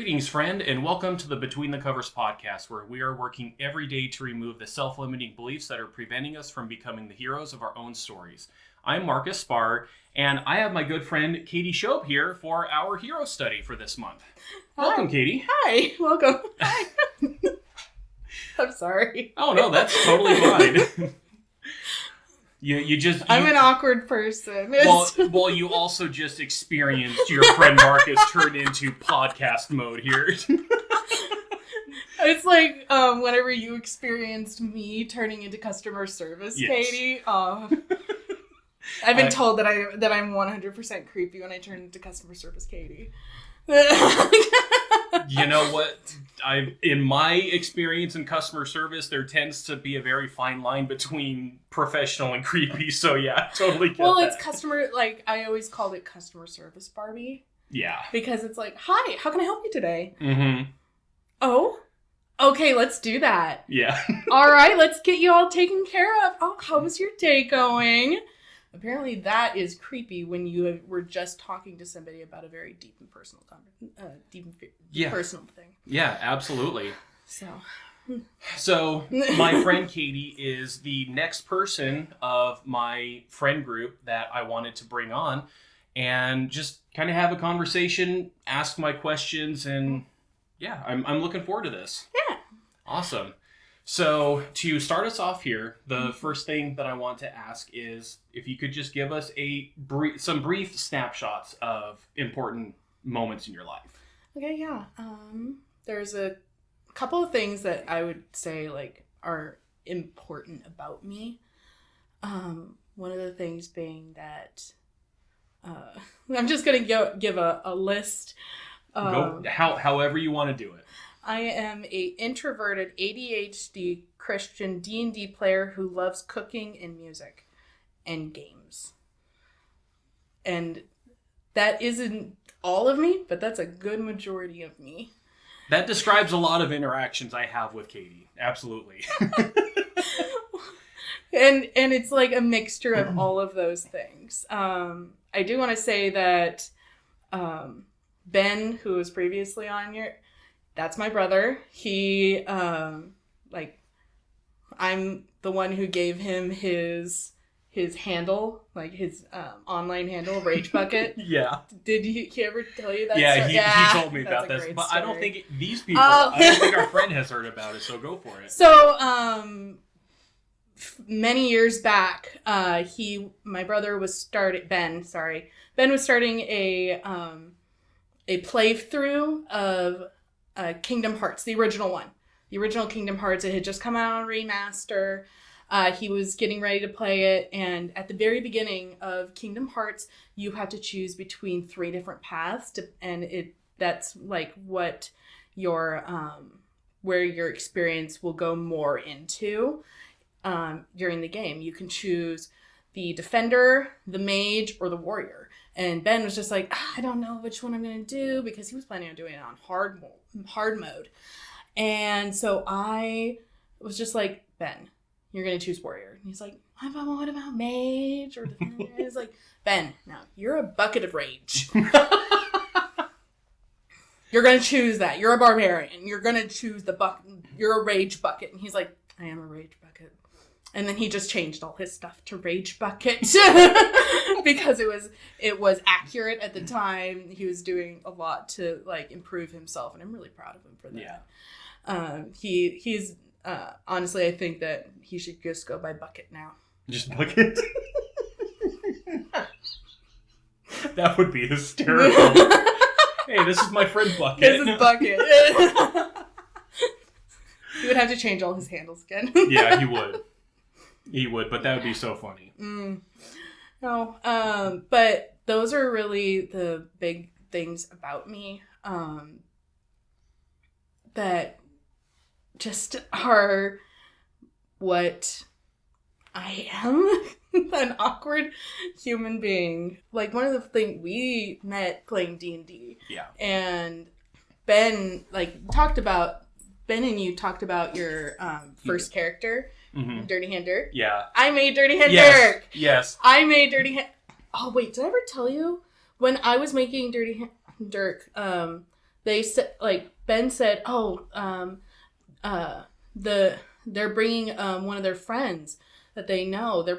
Greetings, friend, and welcome to the Between the Covers podcast, where we are working every day to remove the self-limiting beliefs that are preventing us from becoming the heroes of our own stories. I'm Marcus Spar, and I have my good friend Katie Shobe here for our hero study for this month. Hi. Welcome, Katie. Hi. Welcome. Hi. I'm sorry. Oh, no, that's totally fine. I'm an awkward person. Well, you also just experienced your friend Marcus turn into podcast mode here. It's like whenever you experienced me turning into customer service, yes. Katie. I've been told that I'm 100% creepy when I turn into customer service, Katie. You know what? In my experience in customer service, there tends to be a very fine line between professional and creepy. So yeah, totally get that. It's customer, I always called it customer service Barbie. Yeah. Because it's like, hi, how can I help you today? Mm-hmm. Oh? Okay, let's do that. Yeah. All right, let's get you all taken care of. Oh, how was your day going? Apparently that is creepy when you were just talking to somebody about a very deep and personal personal thing. Yeah, absolutely. So my friend Katie is the next person of my friend group that I wanted to bring on and just kind of have a conversation, ask my questions, and yeah, I'm looking forward to this. Yeah. Awesome. So, to start us off here, the first thing that I want to ask is if you could just give us some brief snapshots of important moments in your life. Okay, yeah. There's a couple of things that I would say are important about me. One of the things being that I'm just going to give a list. Go however you want to do it. I am a introverted ADHD Christian D&D player who loves cooking and music and games. And that isn't all of me, but that's a good majority of me. That describes a lot of interactions I have with Katie. Absolutely. And it's like a mixture of all of those things. I do want to say that Ben, who was previously on your... That's my brother. He, I'm the one who gave him his handle, his online handle, Rage Bucket. Yeah. Did he ever tell you that story? Story? Yeah, he told me about this. But story. I don't think these people, I don't think our friend has heard about it, so go for it. So, many years back, my brother was Ben was starting a playthrough of Kingdom Hearts, the original one. The original Kingdom Hearts, it had just come out on remaster. He was getting ready to play it, and at the very beginning of Kingdom Hearts, you have to choose between 3 different paths, that's what your where your experience will go more into during the game. You can choose the defender, the mage, or the warrior. And Ben was just like, I don't know which one I'm going to do, because he was planning on doing it on hard mode. And so I was just like, Ben, you're going to choose warrior. And he's like, what about mage or defender? And he's like, Ben, no, you're a bucket of rage. You're going to choose that. You're a barbarian. You're going to choose you're a rage bucket. And he's like, I am a rage bucket. And then he just changed all his stuff to Rage Bucket because it was accurate at the time. He was doing a lot to improve himself, and I'm really proud of him for that. Yeah. He's honestly, I think that he should just go by Bucket now. Just Bucket? That would be hysterical. Hey, this is my friend Bucket. This is Bucket. He would have to change all his handles again. Yeah, he would. He would, but that would be so funny. No, but those are really the big things about me that just are what I am, an awkward human being. One of the things, we met playing D&D. Yeah. And Ben, Ben and you talked about your first character. Mm-hmm. Dirty Hand Dirk? Yeah. I made Dirty Hand Dirk! Yes. I made Dirty Hand... Oh, wait, did I ever tell you? When I was making Dirty Hand Dirk, they said, like, Ben said, they're bringing one of their friends that they know. They're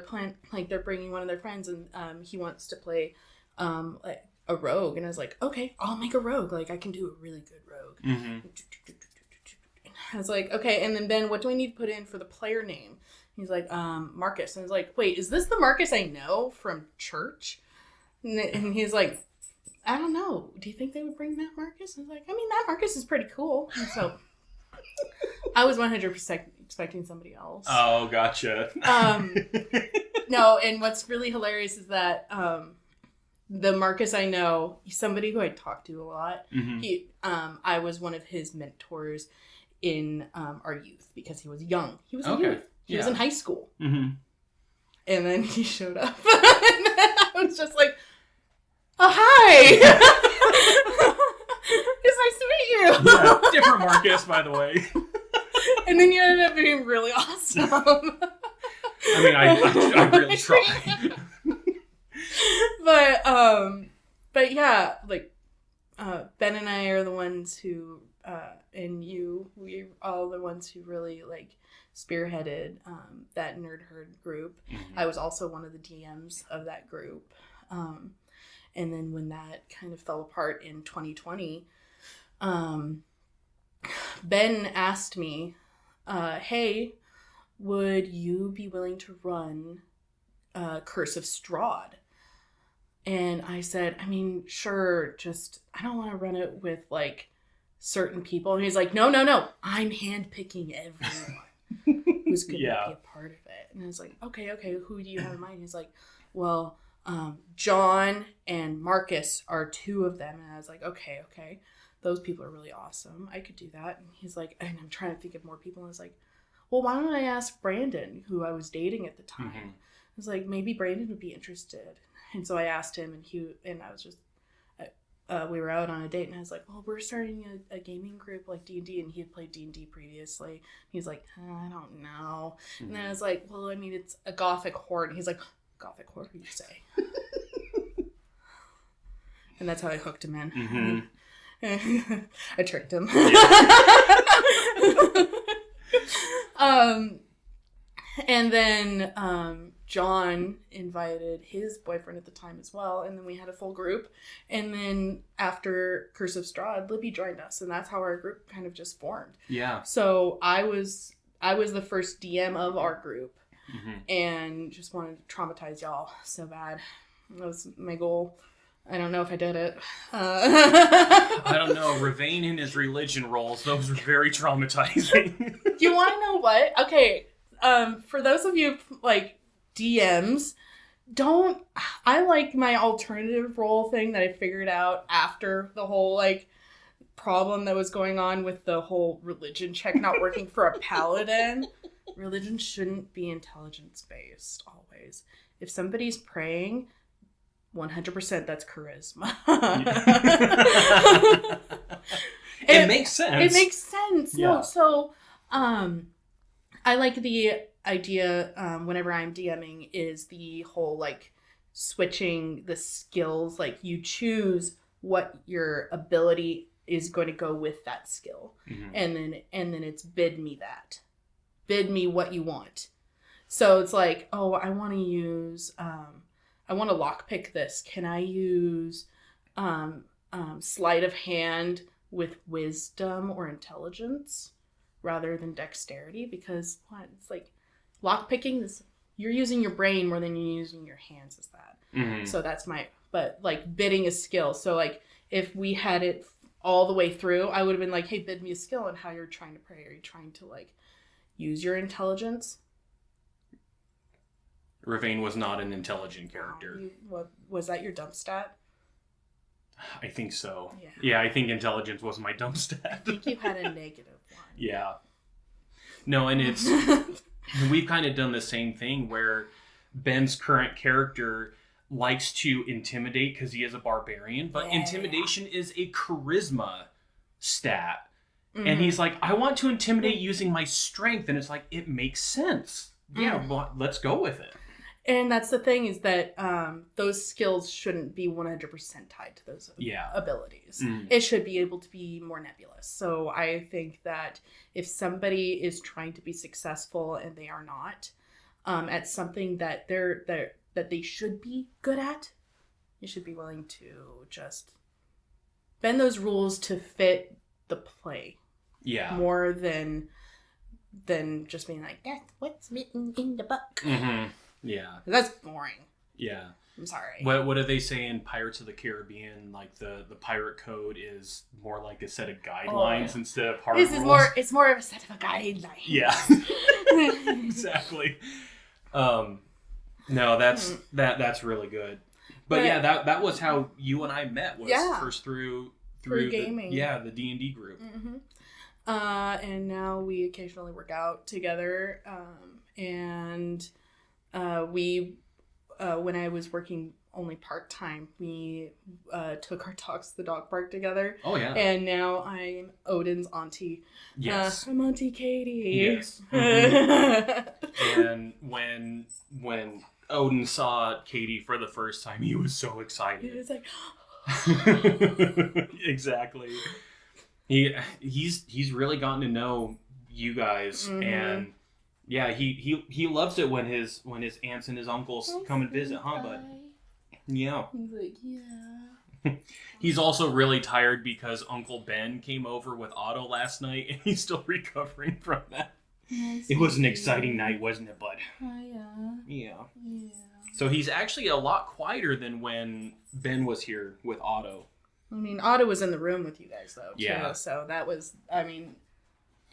bringing one of their friends, and he wants to play like a rogue. And I was like, okay, I'll make a rogue. Like, I can do a really good rogue. Mm-hmm. I was like, okay. And then Ben, what do I need to put in for the player name? He's like, Marcus. And I was like, wait, is this the Marcus I know from church? And he's like, I don't know. Do you think they would bring that Marcus? I was like, I mean, that Marcus is pretty cool. And so I was 100% expecting somebody else. Oh, gotcha. No, and what's really hilarious is that the Marcus I know, he's somebody who I talk to a lot. Mm-hmm. I was one of his mentors in our youth because he was young. He was a youth. He was in high school. Mm-hmm. And then he showed up. And I was just like, oh, hi! It's nice to meet you! Yeah, different Marcus, by the way. And then you ended up being really awesome. I mean, I really tried. But yeah, like, Ben and I are the ones who, and we're all the ones who really, like, spearheaded that Nerd Herd group. Mm-hmm. I was also one of the DMs of that group. And then when that kind of fell apart in 2020, Ben asked me, hey, would you be willing to run Curse of Strahd? And I said, I mean, sure, just, I don't want to run it with, like, certain people. And he's like, no, I'm handpicking everyone who's going to be a part of it. And I was like, okay, who do you have in mind? He's like, well, John and Marcus are two of them. And I was like, okay. Those people are really awesome. I could do that. And he's like, and I'm trying to think of more people. And I was like, well, why don't I ask Brandon, who I was dating at the time? Mm-hmm. I was like, maybe Brandon would be interested. And so I asked him, and I was just, we were out on a date, and I was like, well, we're starting a gaming group like D&D, and he had played D&D previously. He's like, I don't know. Mm-hmm. And then I was like, well, I mean, it's a gothic horde. And he's like, gothic horde, you say? And that's how I hooked him in. Mm-hmm. I tricked him. And then John invited his boyfriend at the time as well, and then we had a full group. And then after Curse of Strahd, Libby joined us, and that's how our group kind of just formed. Yeah. So I was the first DM of our group, mm-hmm. and just wanted to traumatize y'all so bad. That was my goal. I don't know if I did it. I don't know. Ravane in his religion roles, those were very traumatizing. You want to know what? Okay, for those of you, like, DMs, I like my alternative role thing that I figured out after the whole, like, problem that was going on with the whole religion check not working for a paladin. Religion shouldn't be intelligence-based, always. If somebody's praying, 100% that's charisma. It makes sense. It makes sense. Yeah. No, so I like the idea whenever I'm DMing is the whole, like, switching the skills. Like, you choose what your ability is going to go with that skill. Mm-hmm. And then it's bid me that. Bid me what you want. So it's like, oh, I want to use I want to lockpick this. Can I use sleight of hand with wisdom or intelligence rather than dexterity? Because it's like lockpicking is, you're using your brain more than you're using your hands. Is that? Mm-hmm. So that's but like bidding is skill. So like if we had it all the way through, I would have been like, hey, bid me a skill on how you're trying to pray. Are you trying to like use your intelligence? Ravane was not an intelligent character. What was that, your dump stat? I think so. Yeah, I think intelligence was my dump stat. I think you had a negative one. Yeah. No, and it's we've kind of done the same thing where Ben's current character likes to intimidate because he is a barbarian, but intimidation is a charisma stat. Mm-hmm. And he's like, I want to intimidate using my strength, and it's like, it makes sense. Yeah, well, let's go with it. And that's the thing, is that those skills shouldn't be 100% tied to those abilities. It should be able to be more nebulous. So I think that if somebody is trying to be successful and they are not at something that that they should be good at, you should be willing to just bend those rules to fit the play. Yeah. More than just being like, that's what's written in the book. Mm-hmm. Yeah. That's boring. Yeah. I'm sorry. What do they say in Pirates of the Caribbean? Like the pirate code is more like a set of guidelines instead of hard rules. It's more of a set of a guideline. Yeah. Exactly. No, that's really good. But yeah, that was how you and I met, was first through gaming. The D&D group. Mm-hmm. And now we occasionally work out together. And we, when I was working only part-time, we took our dogs to the dog park together. Oh, yeah. And now I'm Odin's auntie. Yes. I'm Auntie Katie. Yes. Mm-hmm. And when Odin saw Katie for the first time, he was so excited. He was like... Exactly. He's really gotten to know you guys, and yeah, he loves it when his aunts and his uncles come and visit, huh, bud? Yeah. He's like, yeah. He's also really tired because Uncle Ben came over with Otto last night, and he's still recovering from that. It was an exciting night, wasn't it, bud? Yeah. So he's actually a lot quieter than when Ben was here with Otto. I mean, Otto was in the room with you guys, though, too. Yeah. So that was, I mean,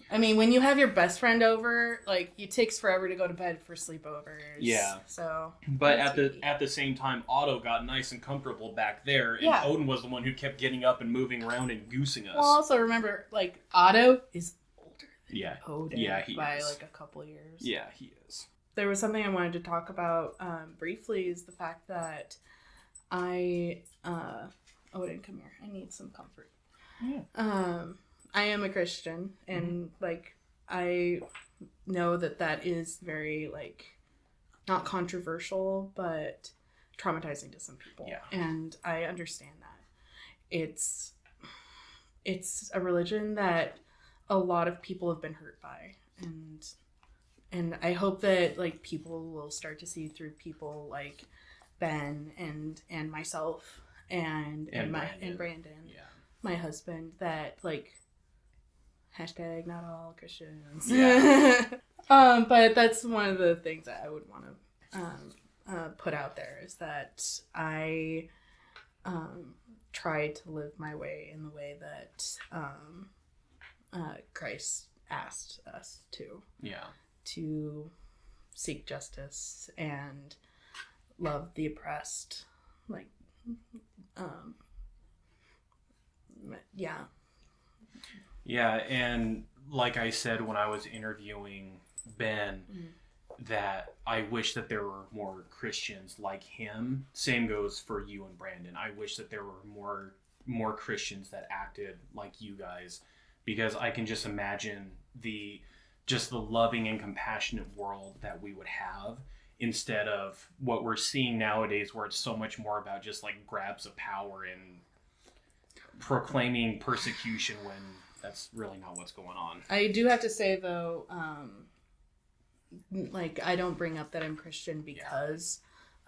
when you have your best friend over, like, it takes forever to go to bed for sleepovers. Yeah. So. But at the same time, Otto got nice and comfortable back there, and Odin was the one who kept getting up and moving around and goosing us. Well, also remember, like, Otto is older than Odin by like a couple years. Yeah, he is. There was something I wanted to talk about briefly, is the fact that Odin, come here. I need some comfort. Yeah. I am a Christian, and like, I know that is very, like, not controversial, but traumatizing to some people. Yeah. And I understand that. It's a religion that a lot of people have been hurt by, and I hope that, like, people will start to see through people like Ben and myself and Brandon, my husband, that, like, hashtag not all Christians. Yeah. But that's one of the things that I would want to put out there, is that I try to live my way in the way that Christ asked us to. Yeah. To seek justice and love the oppressed. Like, yeah. Yeah, and like I said when I was interviewing Ben, that I wish that there were more Christians like him. Same goes for you and Brandon. I wish that there were more Christians that acted like you guys, because I can just imagine the loving and compassionate world that we would have, instead of what we're seeing nowadays, where it's so much more about just, like, grabs of power and proclaiming persecution when that's really not what's going on. I do have to say, though, like, I don't bring up that I'm Christian because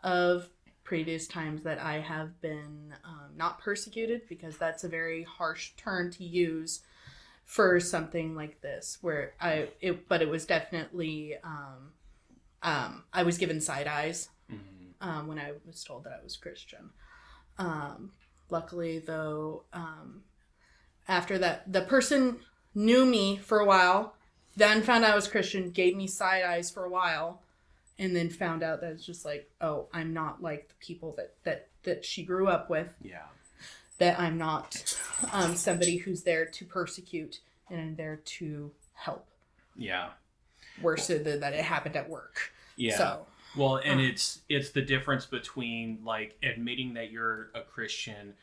of previous times that I have been not persecuted, because that's a very harsh term to use for something like this, where but it was definitely, I was given side eyes when I was told that I was Christian. Luckily, though, after that, the person knew me for a while, then found out I was Christian, gave me side eyes for a while, and then found out that it's just like, oh, I'm not like the people that she grew up with. Yeah. That I'm not somebody who's there to persecute, and I'm there to help. Yeah. Worse than that it happened at work. Yeah. So, well, and it's the difference between, like, admitting that you're a Christian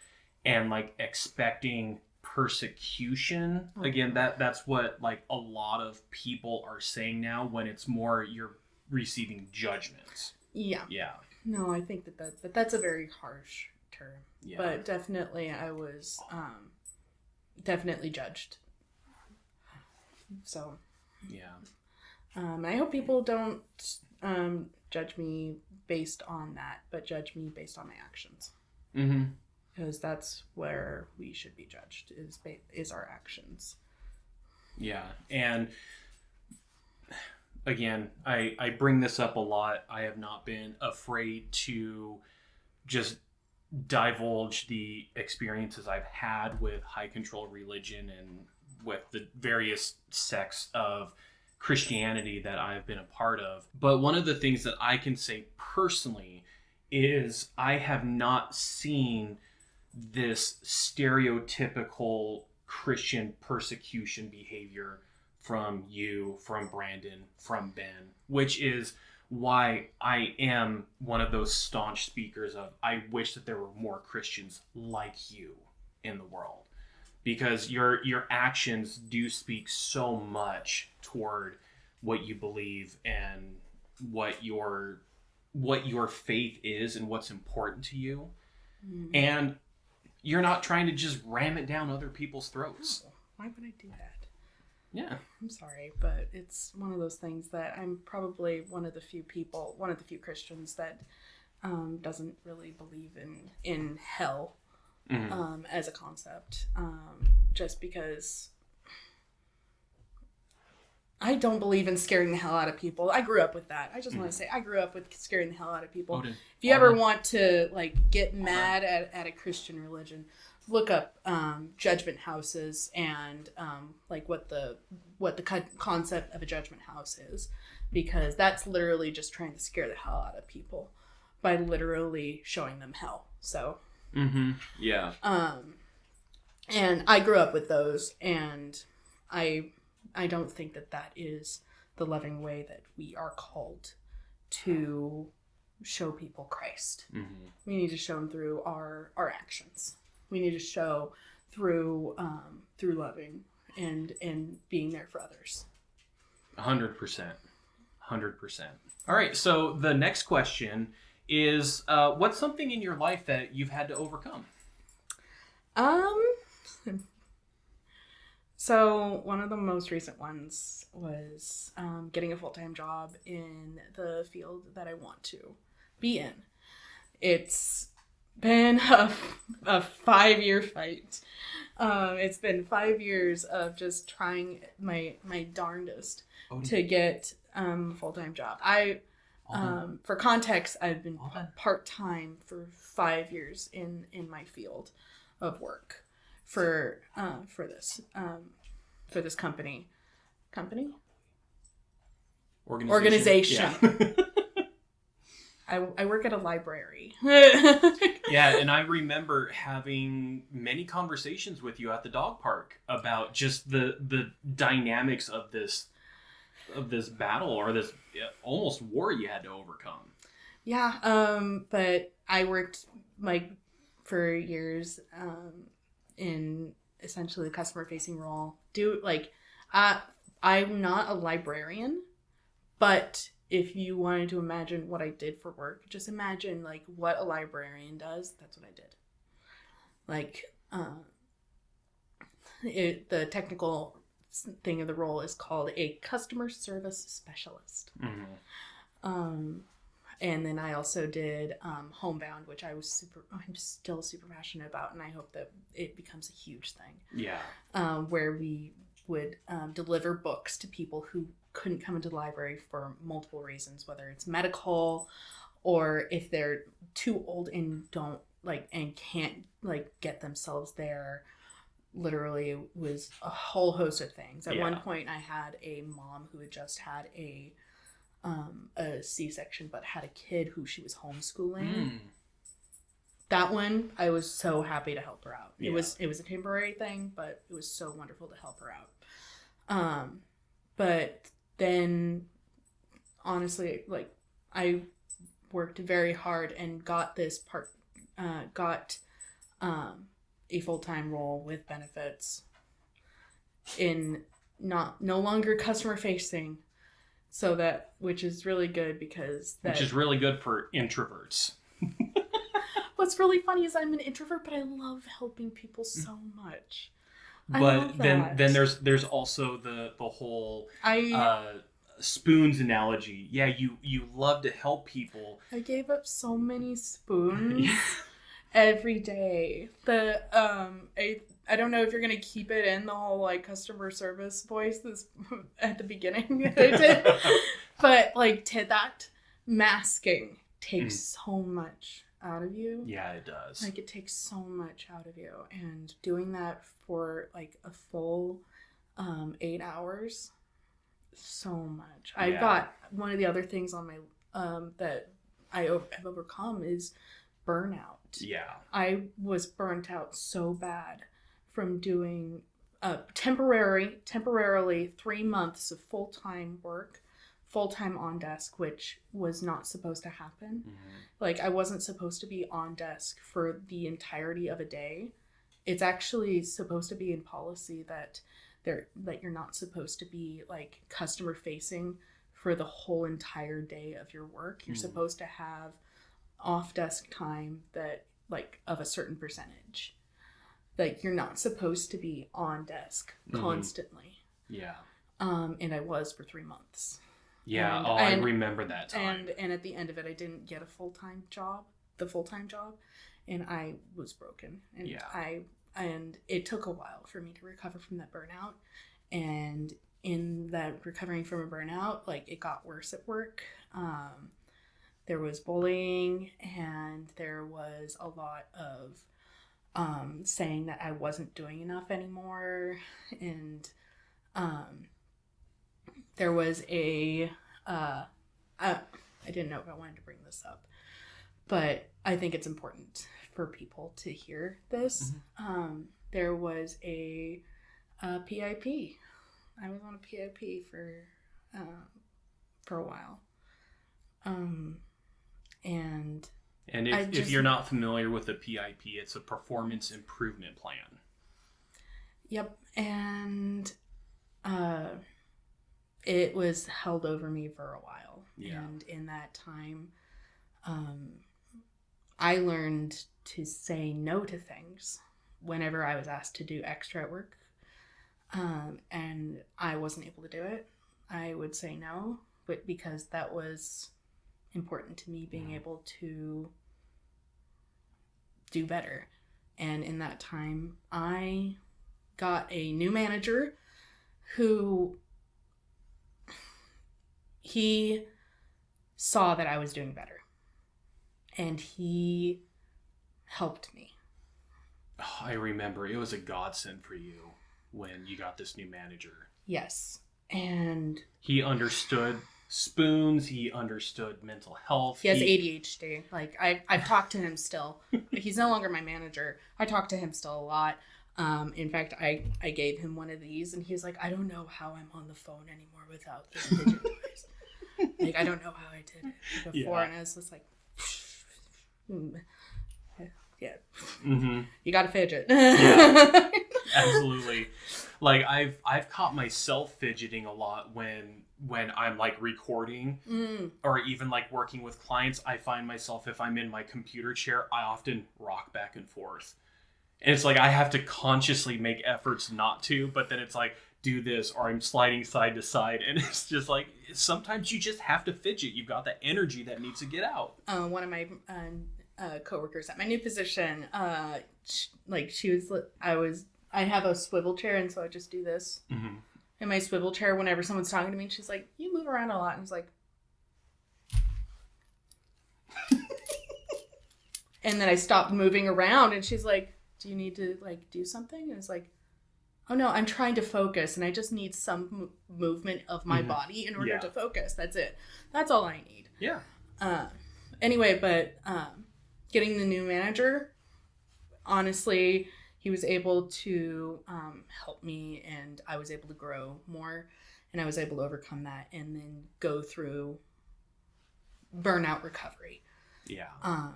and, like, expecting persecution. Again, that's what, like, a lot of people are saying now, when it's more you're receiving judgments. Yeah. Yeah. No, I think that's a very harsh term. Yeah. But definitely I was definitely judged. So Yeah. I hope people don't judge me based on that, but judge me based on my actions. Mm-hmm. Because that's where we should be judged, is our actions. Yeah. And again, I bring this up a lot. I have not been afraid to just divulge the experiences I've had with high control religion and with the various sects of Christianity that I've been a part of. But one of the things that I can say personally is I have not seen this stereotypical Christian persecution behavior from you, from Brandon, from Ben, which is why I am one of those staunch speakers of I wish that there were more Christians like you in the world, because your actions do speak so much toward what you believe and what your faith is and what's important to you. Mm-hmm. And you're not trying to just ram it down other people's throats. Oh, why would I do that? Yeah. I'm sorry, but it's one of those things that I'm probably one of the few Christians that doesn't really believe in hell as a concept. Just because I don't believe in scaring the hell out of people. I grew up with that. I just want to say I grew up with scaring the hell out of people. If you ever want to get mad at a Christian religion, look up judgment houses and what the concept of a judgment house is, because that's literally just trying to scare the hell out of people by literally showing them hell. So yeah. And I grew up with those, and I don't think that is the loving way that we are called to show people Christ. Mm-hmm. We need to show them through our actions. We need to show through loving and being there for others. 100%. All right. So the next question is, what's something in your life that you've had to overcome? So one of the most recent ones was getting a full-time job in the field that I want to be in. It's been a 5-year fight. It's been 5 years of just trying my darndest to get a full-time job. For context, I've been part-time for 5 years in my field of work for this company organization. Yeah. I work at a library. Yeah, and I remember having many conversations with you at the dog park about just the dynamics of this battle, or this almost war you had to overcome. Yeah, but I worked for years in essentially the customer facing role. I'm not a librarian, but if you wanted to imagine what I did for work, just imagine what a librarian does. That's what I did. The technical thing of the role is called a customer service specialist. Mm-hmm. And then I also did Homebound, which I'm still super passionate about, and I hope that it becomes a huge thing. Yeah. Where we would deliver books to people who couldn't come into the library for multiple reasons, whether it's medical or if they're too old and don't and can't get themselves there. Literally, it was a whole host of things. At one point, I had a mom who had just had a C-section, but had a kid who she was homeschooling. That one, I was so happy to help her out. Yeah. It was a temporary thing, but it was so wonderful to help her out. But then, honestly, I worked very hard and got a full-time role with benefits in no longer customer facing, which is really good because which is really good for introverts. What's really funny is I'm an introvert, but I love helping people so much. But then there's also the whole spoons analogy. Yeah, you love to help people. I gave up so many spoons every day. I don't know if you're gonna keep it in the whole like customer service voice this at the beginning that I did, but like that masking takes so much out of you. Yeah, it does. Like it takes so much out of you, and doing that for like a full 8 hours, so much. I've got one of the other things on my that I have overcome is burnout. Yeah, I was burnt out so bad from doing temporarily 3 months of full-time work, full-time on desk, which was not supposed to happen. Like I wasn't supposed to be on desk for the entirety of a day. It's actually supposed to be in policy that you're not supposed to be like customer facing for the whole entire day of your work. You're supposed to have off desk time that like of a certain percentage. Like you're not supposed to be on desk constantly. Yeah. And I was for 3 months. Yeah. And I remember that time. And at the end of it, I didn't get the full-time job, and I was broken. And it took a while for me to recover from that burnout. And in that recovering from a burnout, like it got worse at work. There was bullying, and there was a lot of saying that I wasn't doing enough anymore. And there was I didn't know if I wanted to bring this up, but I think it's important for people to hear this. There was a PIP. I was on a PIP for a while. And if you're not familiar with the PIP, it's a performance improvement plan. Yep. And it was held over me for a while. Yeah. And in that time, I learned to say no to things whenever I was asked to do extra at work. And I wasn't able to do it. I would say no, but because that was important to me, being able to do better. And in that time, I got a new manager who he saw that I was doing better, and he helped me. Oh, I remember it was a godsend for you when you got this new manager. Yes. And he understood spoons, he understood mental health. He has ADHD. Like I've talked to him still. He's no longer my manager. I talk to him still a lot. In fact, I gave him one of these, and he's like, I don't know how I'm on the phone anymore without this fidget toys. Like, I don't know how I did it before. Yeah. And I was just like, yeah, you got to fidget. Yeah, absolutely. Like I've caught myself fidgeting a lot when I'm like recording or even like working with clients. I find myself, if I'm in my computer chair, I often rock back and forth. And it's like I have to consciously make efforts not to, but then it's like, do this, or I'm sliding side to side. And it's just like, sometimes you just have to fidget. You've got that energy that needs to get out. One of my coworkers at my new position, I have a swivel chair, and so I just do this in my swivel chair whenever someone's talking to me. And she's like, you move around a lot. And I was like, and then I stopped moving around, and she's like, do you need to like do something? And it's like, oh no, I'm trying to focus, and I just need some movement of my body in order to focus. That's it. That's all I need. Yeah. Anyway, but getting the new manager, honestly, he was able to help me, and I was able to grow more, and I was able to overcome that and then go through burnout recovery. Yeah.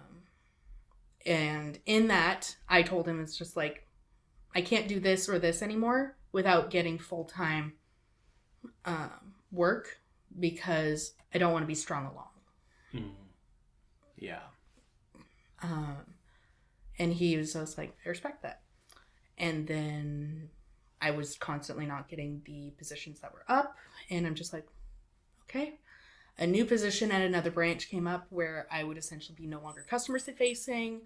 And in that, I told him, it's just like, I can't do this or this anymore without getting full-time work because I don't want to be strung along. Yeah. And he was just like, I respect that. And then I was constantly not getting the positions that were up. And I'm just like, okay. A new position at another branch came up where I would essentially be no longer customer facing,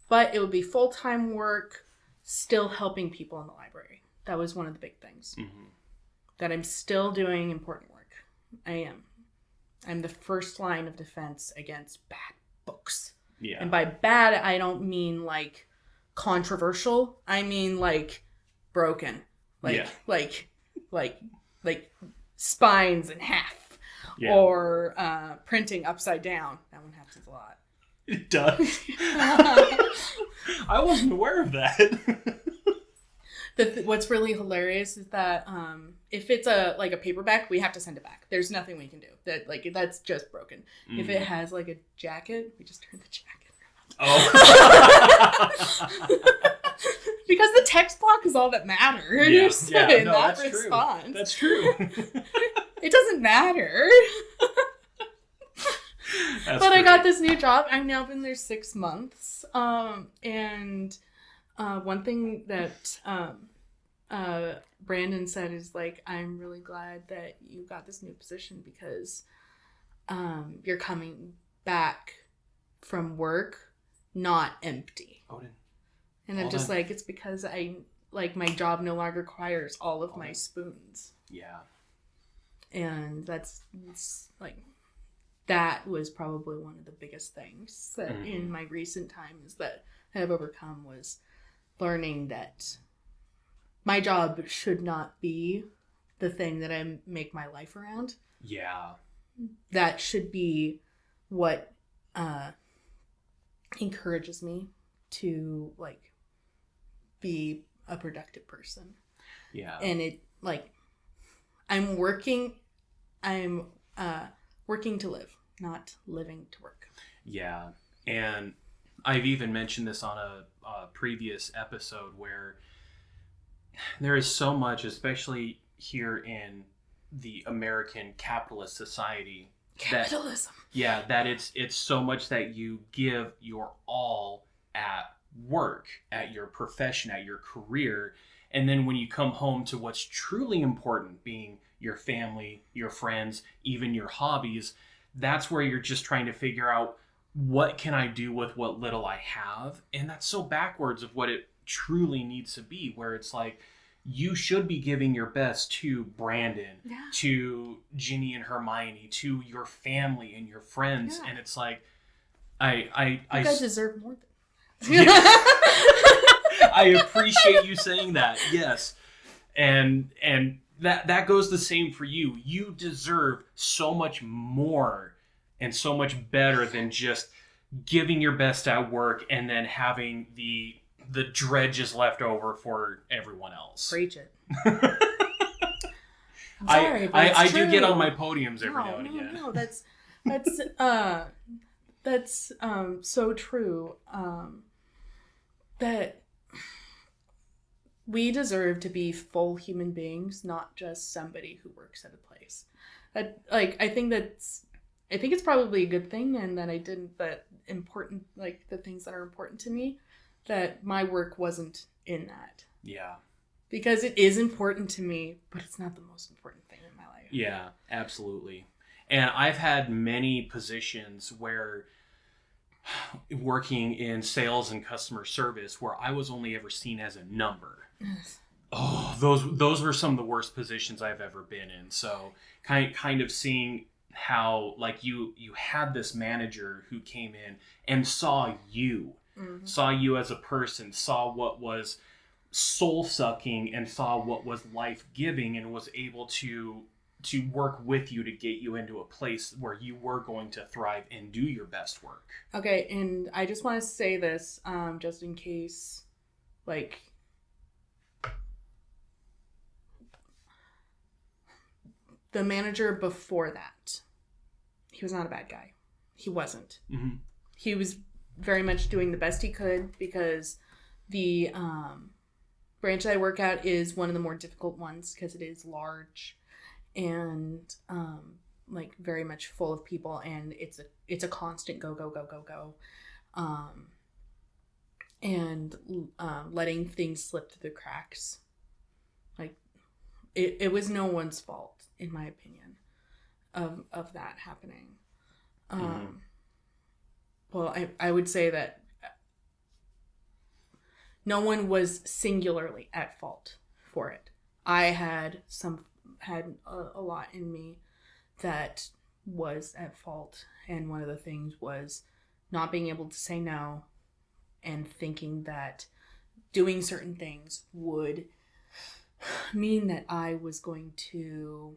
but it would be full-time work, still helping people in the library. That was one of the big things. That I'm still doing important work. I am. I'm the first line of defense against bad books. Yeah. And by bad, I don't mean like controversial. I mean like broken. Like spines in half. Yeah. Or printing upside down. That one happens a lot. It does. I wasn't aware of that. What's really hilarious is that if it's a paperback, we have to send it back. There's nothing we can do. That's just broken. If it has like a jacket, we just turn the jacket around. Oh. Because the text block is all that matters in that response. True. That's true. It doesn't matter. But great. I got this new job. I've now been there 6 months. And one thing that Brandon said is like, I'm really glad that you got this new position because you're coming back from work not empty. And I'm just like, it's because my job no longer requires all of my spoons. Yeah. And that was probably one of the biggest things that in my recent times that I have overcome was learning that my job should not be the thing that I make my life around. Yeah. That should be what encourages me to be a productive person. Yeah. And it I'm working to live, not living to work. Yeah. And I've even mentioned this on a previous episode where there is so much, especially here in the American capitalist society. Capitalism. That it's so much that you give your all at work, at your profession, at your career. And then when you come home to what's truly important, being your family, your friends, even your hobbies, that's where you're just trying to figure out, what can I do with what little I have? And that's so backwards of what it truly needs to be, where it's like, you should be giving your best to Brandon, to Ginny and Hermione, to your family and your friends. Yeah. And it's like, I guys deserve more than I appreciate you saying that. Yes. And that goes the same for you. You deserve so much more and so much better than just giving your best at work and then having the dredges left over for everyone else. Preach it. Sorry, I do get on my podiums every now and again. No, that's so true. That we deserve to be full human beings, not just somebody who works at a place. I think it's probably a good thing, and that important, the things that are important to me, that my work wasn't in that. Yeah. Because it is important to me, but it's not the most important thing in my life. Yeah, absolutely. And I've had many positions where working in sales and customer service where I was only ever seen as a number. Oh, those were some of the worst positions I've ever been in. So kind of seeing how you had this manager who came in and saw you as a person, saw what was soul sucking and saw what was life giving, and was able to work with you to get you into a place where you were going to thrive and do your best work. Okay, and I just want to say this, just in case, the manager before that, he was not a bad guy. He wasn't. Mm-hmm. He was very much doing the best he could, because the branch that I work at is one of the more difficult ones because it is large. And like very much full of people, and it's a constant go go go go go, and letting things slip through the cracks. Like it was no one's fault, in my opinion, of that happening. Well, I would say that no one was singularly at fault for it. I had a lot in me that was at fault, and one of the things was not being able to say no, and thinking that doing certain things would mean that I was going to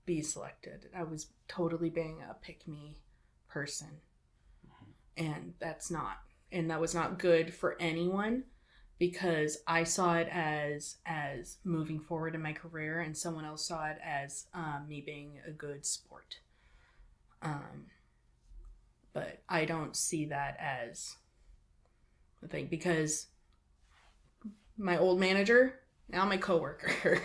be selected. I was totally being a pick-me person, and that was not good for anyone, because I saw it as moving forward in my career, and someone else saw it as me being a good sport. But I don't see that as the thing, because my old manager, now my coworker,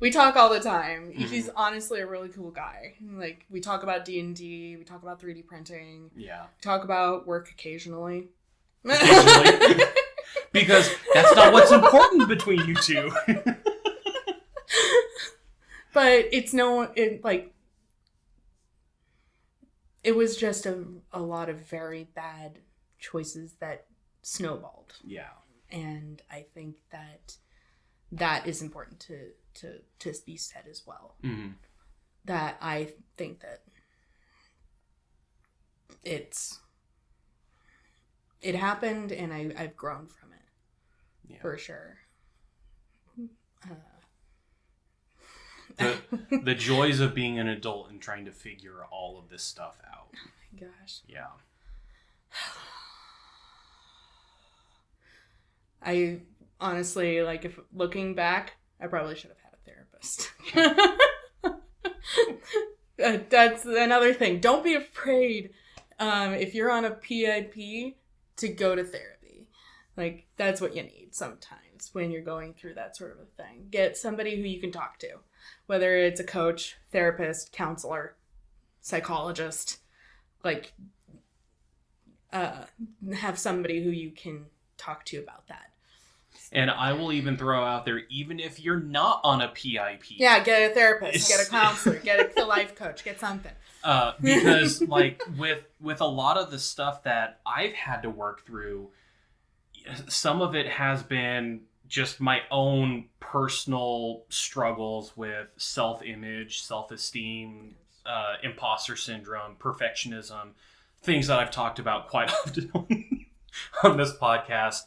we talk all the time. He's honestly a really cool guy. Like, we talk about D&D, we talk about 3D printing. Yeah. We talk about work occasionally. Because that's not what's important between you two. But it was just a lot of very bad choices that snowballed. Yeah. And I think that is important to be said as well. Mm-hmm. That I think that it happened, and I've grown from it. Yeah. For sure. The joys of being an adult and trying to figure all of this stuff out. Oh my gosh. Yeah. I honestly, like, if looking back, I probably should have had a therapist. That's another thing. Don't be afraid, if you're on a PIP, to go to therapy. Like, that's what you need sometimes when you're going through that sort of a thing. Get somebody who you can talk to, whether it's a coach, therapist, counselor, psychologist. Like, have somebody who you can talk to about that. And I will even throw out there, even if you're not on a PIP. Yeah, get a therapist, get a counselor, get a life coach, get something. Because, like, with a lot of the stuff that I've had to work through, some of it has been just my own personal struggles with self-image, self-esteem, imposter syndrome, perfectionism, things that I've talked about quite often on this podcast.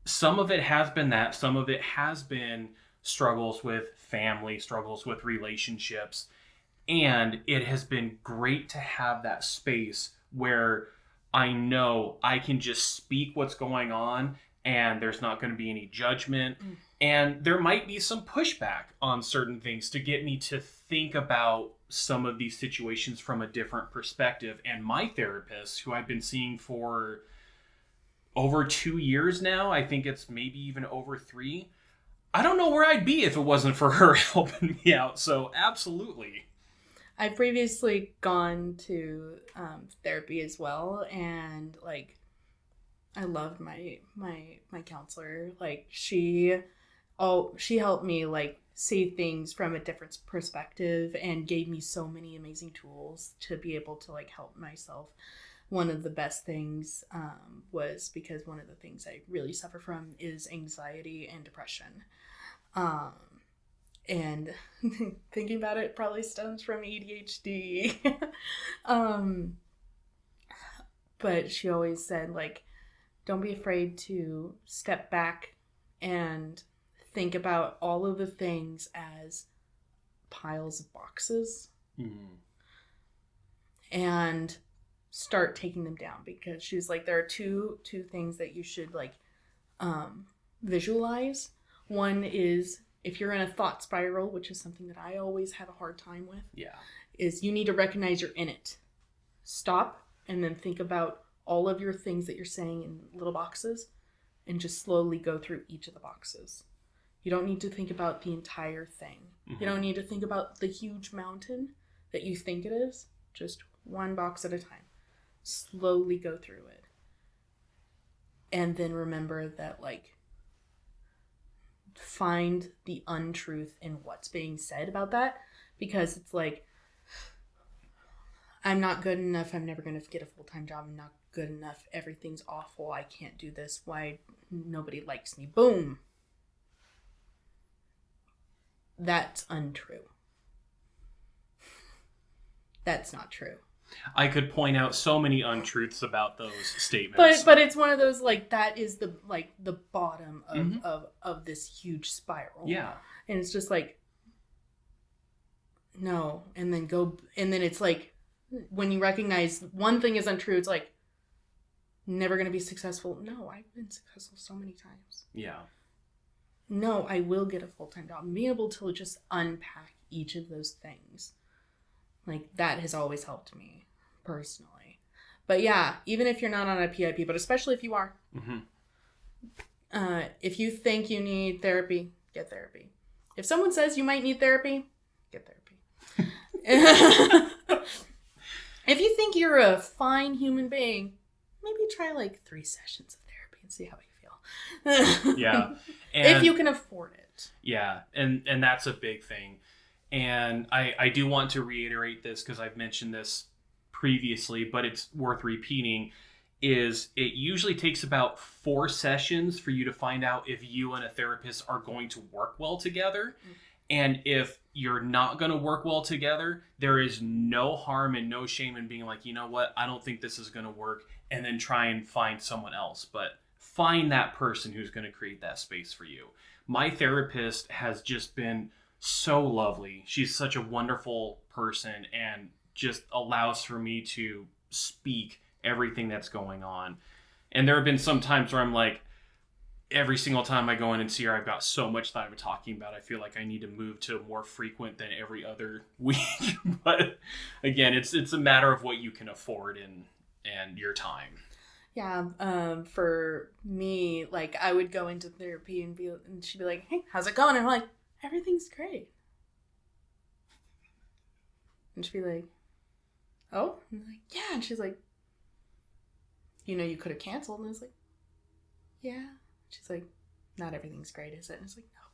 Some of it has been that. Some of it has been struggles with family, struggles with relationships. And it has been great to have that space where I know I can just speak what's going on, and there's not going to be any judgment. And there might be some pushback on certain things to get me to think about some of these situations from a different perspective. And my therapist, who I've been seeing for over 2 years now, I think it's maybe even over 3. I don't know where I'd be if it wasn't for her helping me out. So absolutely. I've previously gone to therapy as well, and like, I loved my counselor. Like, she helped me, like, see things from a different perspective, and gave me so many amazing tools to be able to, like, help myself. One of the best things was because one of the things I really suffer from is anxiety and depression. And thinking about it probably stems from ADHD. But she always said, like, don't be afraid to step back and think about all of the things as piles of boxes. Mm-hmm. And start taking them down, because she was like, there are two things that you should, like, visualize. One is, if you're in a thought spiral, which is something that I always have a hard time with, is you need to recognize you're in it. Stop, and then think about all of your things that you're saying in little boxes, and just slowly go through each of the boxes. You don't need to think about the entire thing. Mm-hmm. You don't need to think about the huge mountain that you think it is. Just one box at a time. Slowly go through it. And then remember that, like, find the untruth in what's being said about that. Because it's like, I'm not good enough. I'm never going to get a full-time job. I'm not good enough. Everything's awful. I can't do this. Why nobody likes me? Boom. That's untrue. That's not true. I could point out so many untruths about those statements. But it's one of those, like, that is the bottom of, Mm-hmm. of this huge spiral. Yeah. And it's just like, no. And then it's like, when you recognize one thing is untrue, it's like, never going to be successful. No, I've been successful so many times. Yeah. No, I will get a full-time job. And being able to just unpack each of those things, like, that has always helped me personally. But yeah, even if you're not on a PIP, but especially if you are, if you think you need therapy, get therapy. If someone says you might need therapy, get therapy. If you think you're a fine human being, maybe try like 3 sessions of therapy and see how you feel. Yeah. And if you can afford it. Yeah. And that's a big thing. And I do want to reiterate this because I've mentioned this previously, but it's worth repeating, is it usually takes about 4 sessions for you to find out if you and a therapist are going to work well together. And if you're not going to work well together, there is no harm and no shame in being like, you know what, I don't think this is going to work, and then try and find someone else. But find that person who's going to create that space for you. My therapist has just been so lovely. She's such a wonderful person and just allows for me to speak everything that's going on. And there have been some times where I'm like, every single time I go in and see her, I've got so much that I'm talking about. I feel like I need to move to more frequent than every other week. But again, it's a matter of what you can afford and your time. Yeah, for me, like, I would go into therapy and she'd be like, hey, how's it going? And I'm like, everything's great. And she'd be like, oh? And I'm like, yeah. And she's like, you know, you could have canceled. And I was like, yeah. She's like, not everything's great, is it? And it's like, no.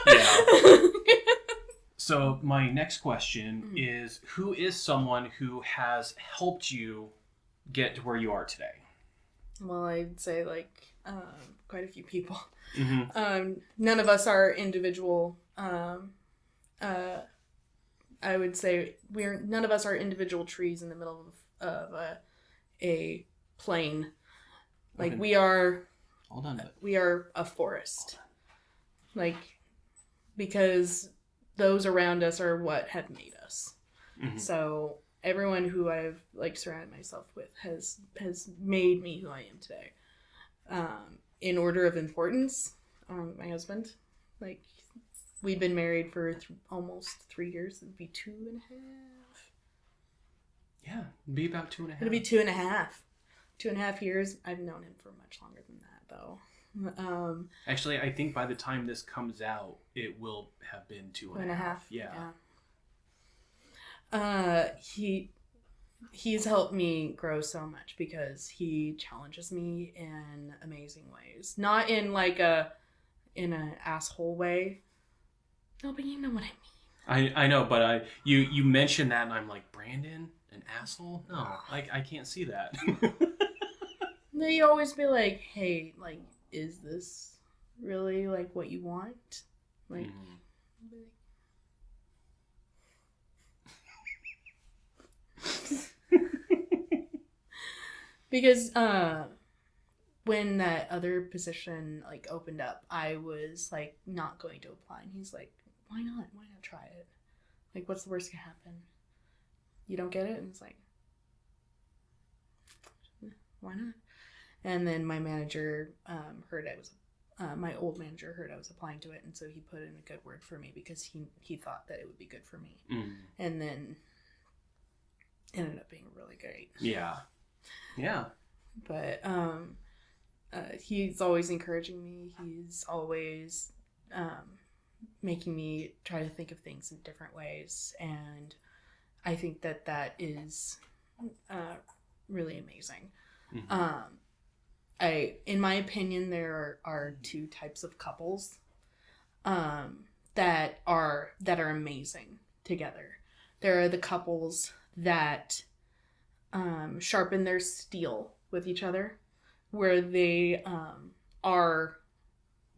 Yeah. So my next question is, who is someone who has helped you get to where you are today? Well, I'd say, like, quite a few people. Mm-hmm. None of us are individual. I would say none of us are individual trees in the middle of a plain. Like, Okay. we are. Hold on. We are a forest. Like, because those around us are what have made us. Mm-hmm. So everyone who I've, like, surrounded myself with has made me who I am today. In order of importance, my husband, like, we've been married for almost 3 years. It'd be 2.5. Yeah, it'd be about 2.5. It'll be 2.5. 2.5 years. I've known him for much longer than that, though. Actually, I think by the time this comes out, it will have been 2.5. Yeah. He's helped me grow so much because he challenges me in amazing ways. Not in like in an asshole way. No, but you know what I mean. I know, but you mentioned that, and I'm like, Brandon, an asshole? No, I can't see that. No, you always be like, hey, like, is this really like what you want? Like, because when that other position like opened up, I was like not going to apply, and he's like, why not try it? Like, what's the worst that can happen? You don't get it? And it's like, why not? And then my manager heard I was my old manager heard I was applying to it, and so he put in a good word for me because he thought that it would be good for me. And then it ended up being really great. Yeah. But he's always encouraging me. He's always making me try to think of things in different ways. And I think that is really amazing. Mm-hmm. In my opinion, there are two types of couples that are amazing together. There are the couples that sharpen their steel with each other, where they are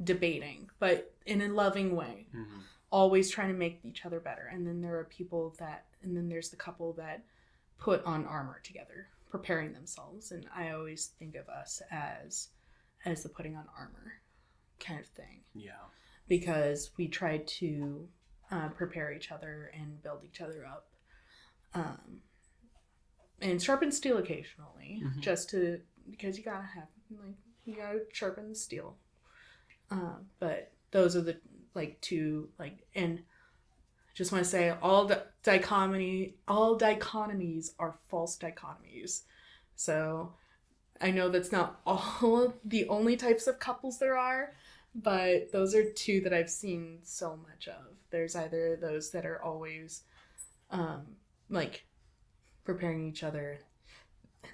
debating, but in a loving way, mm-hmm. always trying to make each other better. And then there's the couple that put on armor together, preparing themselves. And I always think of us as the putting on armor kind of thing. Yeah. Because we try to prepare each other and build each other up. And sharpen steel occasionally, mm-hmm. Because you gotta sharpen the steel. But those are the two, and I just want to say all dichotomies are false dichotomies. So I know that's not all the only types of couples there are, but those are two that I've seen so much of. There's either those that are always preparing each other,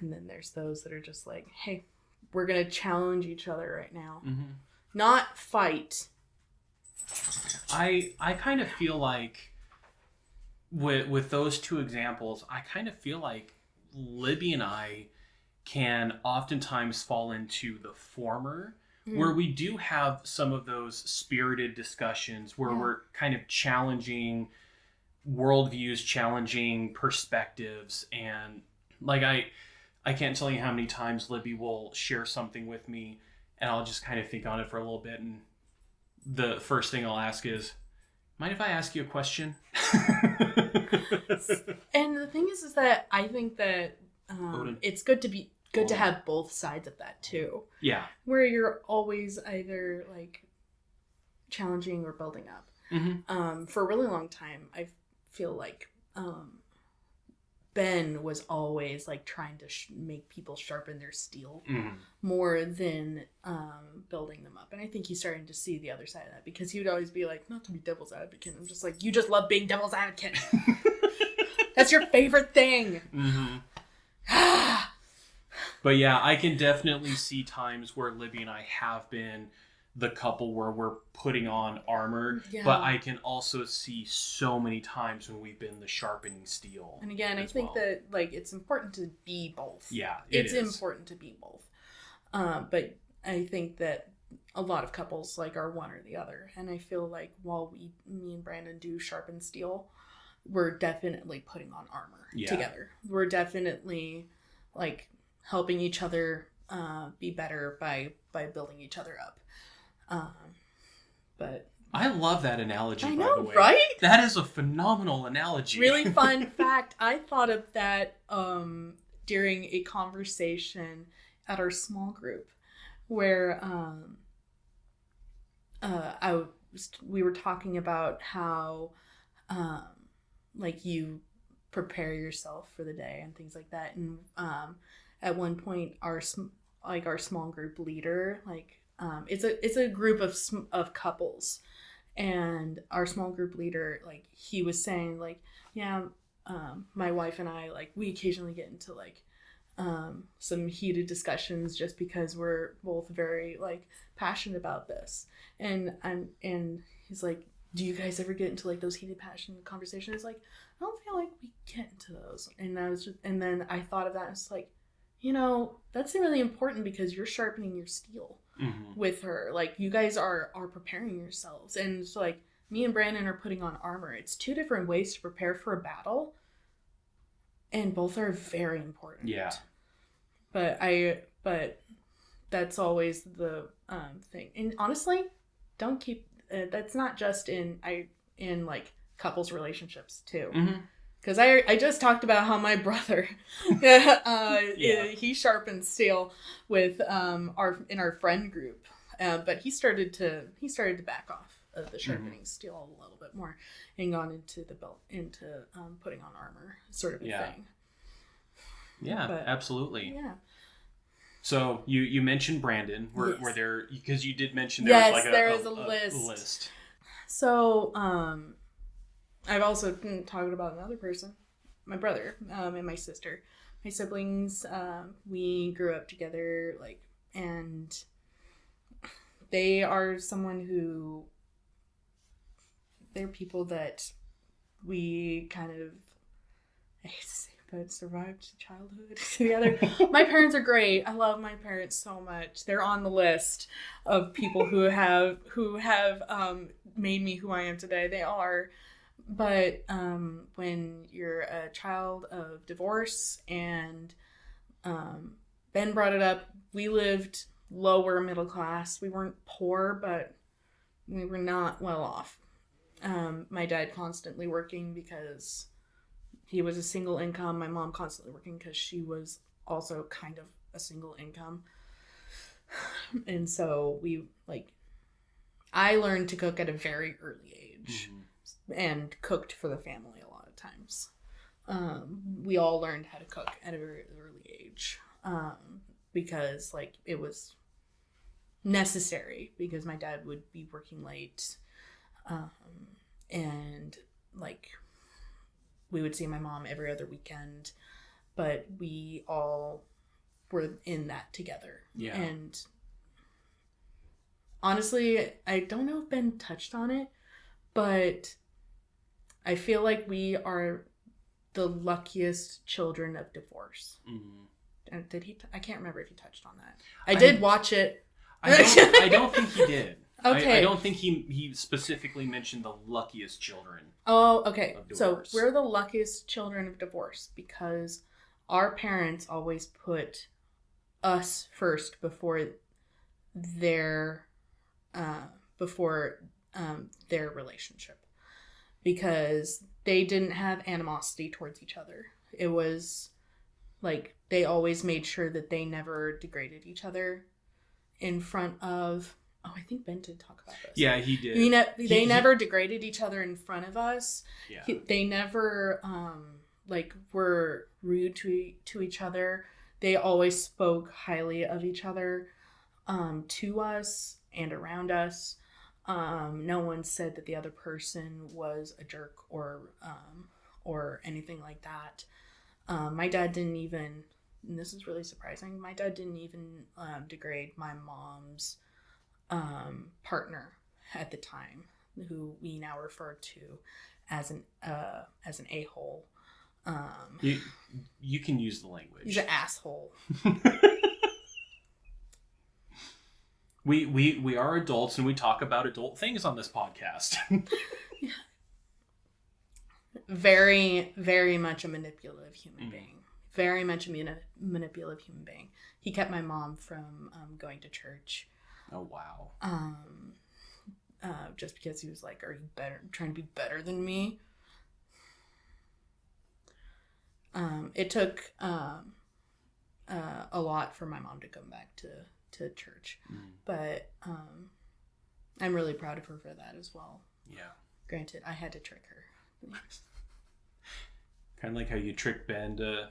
and then there's those that are just like, hey, we're gonna challenge each other right now, mm-hmm. not fight. I kind of feel like with those two examples, I kind of feel like Libby and I can oftentimes fall into the former, mm-hmm. where we do have some of those spirited discussions where we're kind of challenging worldviews, challenging perspectives, and I can't tell you how many times Libby will share something with me and I'll just kind of think on it for a little bit, and the first thing I'll ask is, mind if I ask you a question? And the thing is that I think that it's good to have both sides of that too. Yeah. Where you're always either challenging or building up. Mm-hmm. For a really long time, I feel like Ben was always trying to make people sharpen their steel, mm-hmm. more than building them up. And I think he's starting to see the other side of that, because he would always be like, not to be devil's advocate, I'm just like, you just love being devil's advocate. That's your favorite thing. Mm-hmm. But yeah, I can definitely see times where Libby and I have been the couple where we're putting on armor, but I can also see so many times when we've been the sharpening steel. And again, I think that it's important to be both. Yeah, it's important to be both. But I think that a lot of couples are one or the other, and I feel like while me and Brandon do sharpen steel, we're definitely putting on armor together. We're definitely helping each other be better by building each other up. But I love that analogy. I know, by the way. Right? That is a phenomenal analogy. Really fun fact. I thought of that during a conversation at our small group, where we were talking about how you prepare yourself for the day and things like that. And at one point, our small group leader, it's a group of couples, and our small group leader, he was saying my wife and I, we occasionally get into some heated discussions just because we're both very passionate about this, and he's like, do you guys ever get into those heated passionate conversations? I don't feel like we get into those. And then I thought of that, and it's that's really important, because you're sharpening your steel, mm-hmm. with her. You guys are preparing yourselves, and it's me and Brandon are putting on armor. It's two different ways to prepare for a battle, and both are very important. Yeah. But that's always the thing. And honestly, don't keep that's not just in couples relationships too. Mm-hmm. Because I just talked about how my brother, he sharpens steel with our friend group, but he started to back off of the sharpening, mm-hmm. steel a little bit more, and gone into putting on armor sort of a thing. Yeah, but, absolutely. Yeah. So you mentioned Brandon. Were Yes. there, because you did mention there was like there is a list. So I've also talked about another person, my brother, and my sister. My siblings, we grew up together, like, and they are someone who, they're people that we kind of, I hate to say, but survived childhood together. My parents are great. I love my parents so much. They're on the list of people who have made me who I am today. They are. But when you're a child of divorce, and Ben brought it up, we lived lower middle class. We weren't poor, but we were not well off. My dad constantly working because he was a single income. My mom constantly working because she was also kind of a single income. And so I learned to cook at a very early age. Mm-hmm. And cooked for the family a lot of times. We all learned how to cook at a very early age. Because it was necessary, because my dad would be working late. And we would see my mom every other weekend, but we all were in that together. Yeah. And honestly, I don't know if Ben touched on it, but I feel like we are the luckiest children of divorce. Mm-hmm. Did he? I can't remember if he touched on that. I did watch it. I don't think he did. Okay. I don't think he specifically mentioned the luckiest children. Oh, okay. So we're the luckiest children of divorce because our parents always put us first before their relationship, because they didn't have animosity towards each other. It was they always made sure that they never degraded each other in front of. Oh, I think Ben did talk about this. Yeah, he did. They never degraded each other in front of us. Yeah. They never were rude to each other. They always spoke highly of each other to us and around us. No one said that the other person was a jerk or anything like that. My dad didn't even, and this is really surprising, my dad didn't even degrade my mom's partner at the time, who we now refer to as an a-hole. You can use the language. He's an asshole. We are adults and we talk about adult things on this podcast. Yeah. Very, very much a manipulative human being. Very much a manipulative human being. He kept my mom from going to church. Oh, wow. Just because he was like, are you trying to be better than me? It took a lot for my mom to come back to church. But I'm really proud of her for that as well. Yeah. Granted, I had to trick her. Kind of like how you trick Ben to...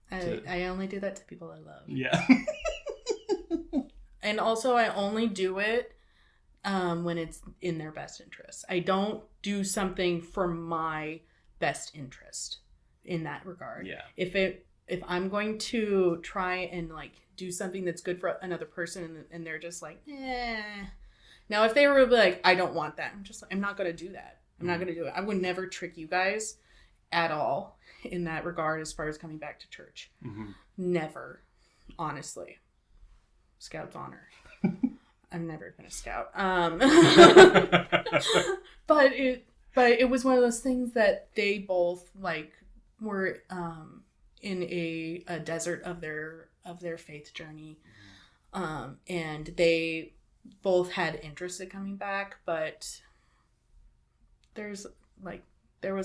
I only do that to people I love. Yeah. And also, I only do it when it's in their best interest. I don't do something for my best interest in that regard. Yeah. If I'm going to try and do something that's good for another person and they're just like, eh. Now, if they were like, I don't want that, I'm not going to do that. I'm not going to do it. I would never trick you guys at all in that regard as far as coming back to church. Mm-hmm. Never. Honestly. Scout's honor. I've never been a scout. But it was one of those things that they both were in a desert of their faith journey. And they both had interest in coming back, but there was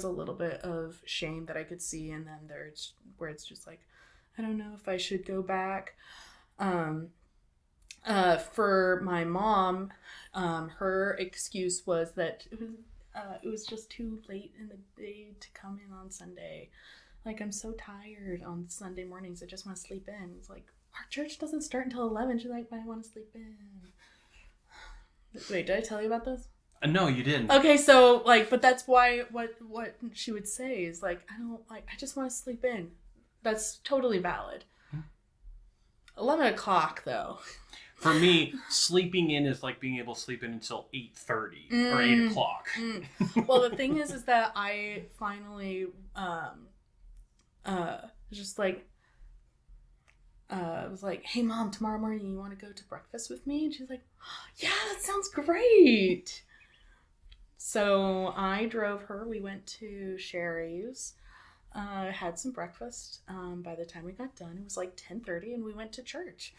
a little bit of shame that I could see in them there, where it's just I don't know if I should go back. For my mom, her excuse was that it was just too late in the day to come in on Sunday. I'm so tired on Sunday mornings. I just want to sleep in. It's our church doesn't start until 11. She's like, but I want to sleep in. Wait, did I tell you about this? No, you didn't. Okay, so, like, but that's why what she would say is, like, I just want to sleep in. That's totally valid. 11 o'clock, though. For me, sleeping in is like being able to sleep in until 8:30 or 8 o'clock. Well, the thing is that I finally, just like, was like, hey, Mom, tomorrow morning you want to go to breakfast with me? And she's like, yeah, that sounds great. So I drove her. We went to Sherry's, had some breakfast. By the time we got done, it was like 10:30 and we went to church.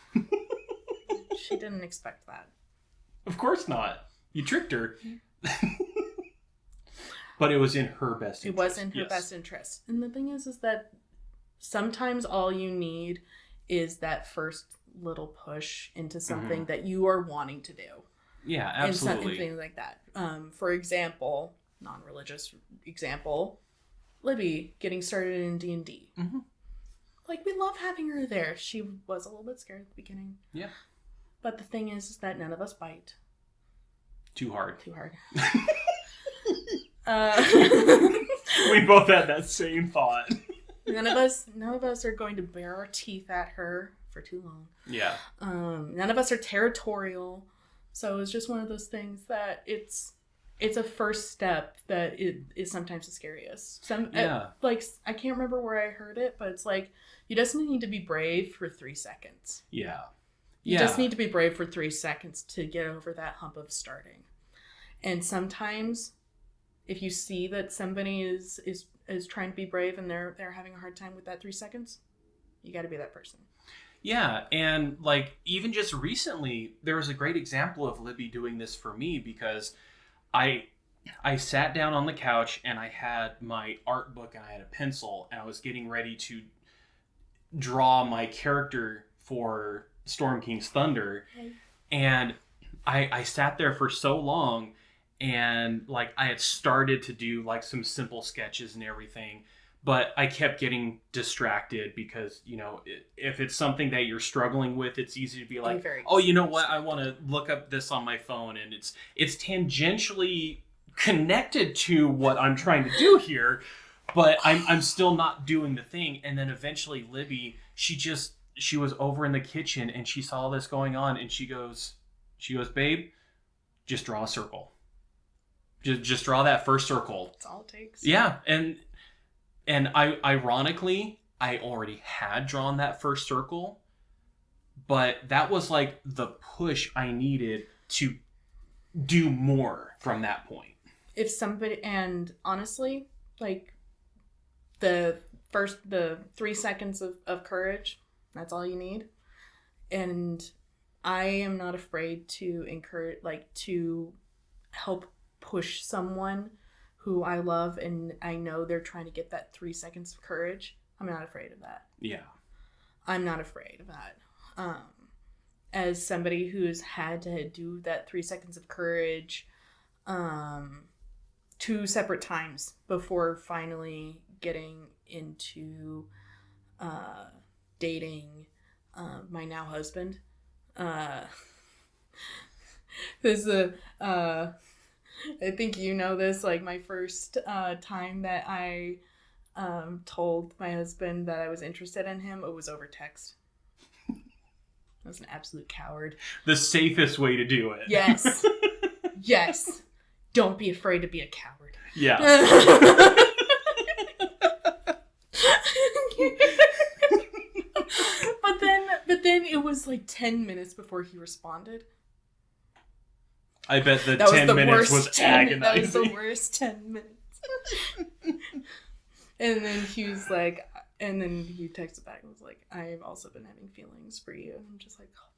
She didn't expect that. Of course not. You tricked her. But it was in her best interest. It was in her best interest. And the thing is that sometimes all you need is that first little push into something that you are wanting to do. Yeah, absolutely. And things like that. For example, non-religious example, Libby getting started in D&D. Mm-hmm. Like, we love having her there. She was a little bit scared at the beginning. Yeah. But the thing is that none of us bite. Too hard. We both had that same thought. None of us are going to bare our teeth at her for too long. Yeah. None of us are territorial. So it's just one of those things that it's a first step that is sometimes the scariest. I can't remember where I heard it, but it's like, you just need to be brave for 3 seconds. Yeah. You just need to be brave for 3 seconds to get over that hump of starting. And sometimes, if you see that somebody is trying to be brave and they're having a hard time with that 3 seconds, you got to be that person. Yeah, and like even just recently, there was a great example of Libby doing this for me because I sat down on the couch and I had my art book and I had a pencil and I was getting ready to draw my character for Storm King's Thunder. Okay. And I sat there for so long and like I had started to do like some simple sketches and everything, but I kept getting distracted because, you know, if it's something that you're struggling with, it's easy to be like, oh, you know what? I want to look up this on my phone, and it's tangentially connected to what I'm trying to do here, but I'm still not doing the thing. And then eventually Libby, she was over in the kitchen and she saw this going on and she goes, babe, just draw a circle. Just draw that first circle. That's all it takes. Yeah. And ironically, I already had drawn that first circle, but that was like the push I needed to do more from that point. And honestly, like the 3 seconds of courage, that's all you need. And I am not afraid to encourage, like, to help push someone who I love and I know they're trying to get that 3 seconds of courage. I'm not afraid of that. Yeah. I'm not afraid of that. As somebody who's had to do that 3 seconds of courage 2 separate times before finally getting into dating my now husband. This is I think you know this, like my first time that I told my husband that I was interested in him, it was over text. I was an absolute coward. The safest way to do it. Yes. Yes. Don't be afraid to be a coward. Yeah. But then it was like 10 minutes before he responded. I bet the 10 minutes was agonizing. That was the worst 10 minutes. And then he was like, and then he texted back and was like, I've also been having feelings for you. And I'm just like, oh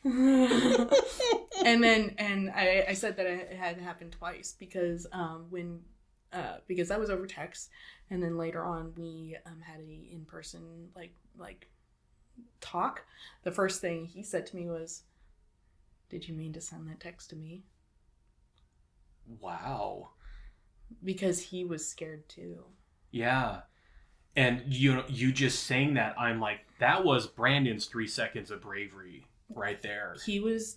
my God. and I said that it had happened twice because because that was over text. And then later on we had a in-person like talk. The first thing he said to me was, did you mean to send that text to me? Wow. Because he was scared too. Yeah. And you just saying that, I'm like, that was Brandon's 3 seconds of bravery right there. He was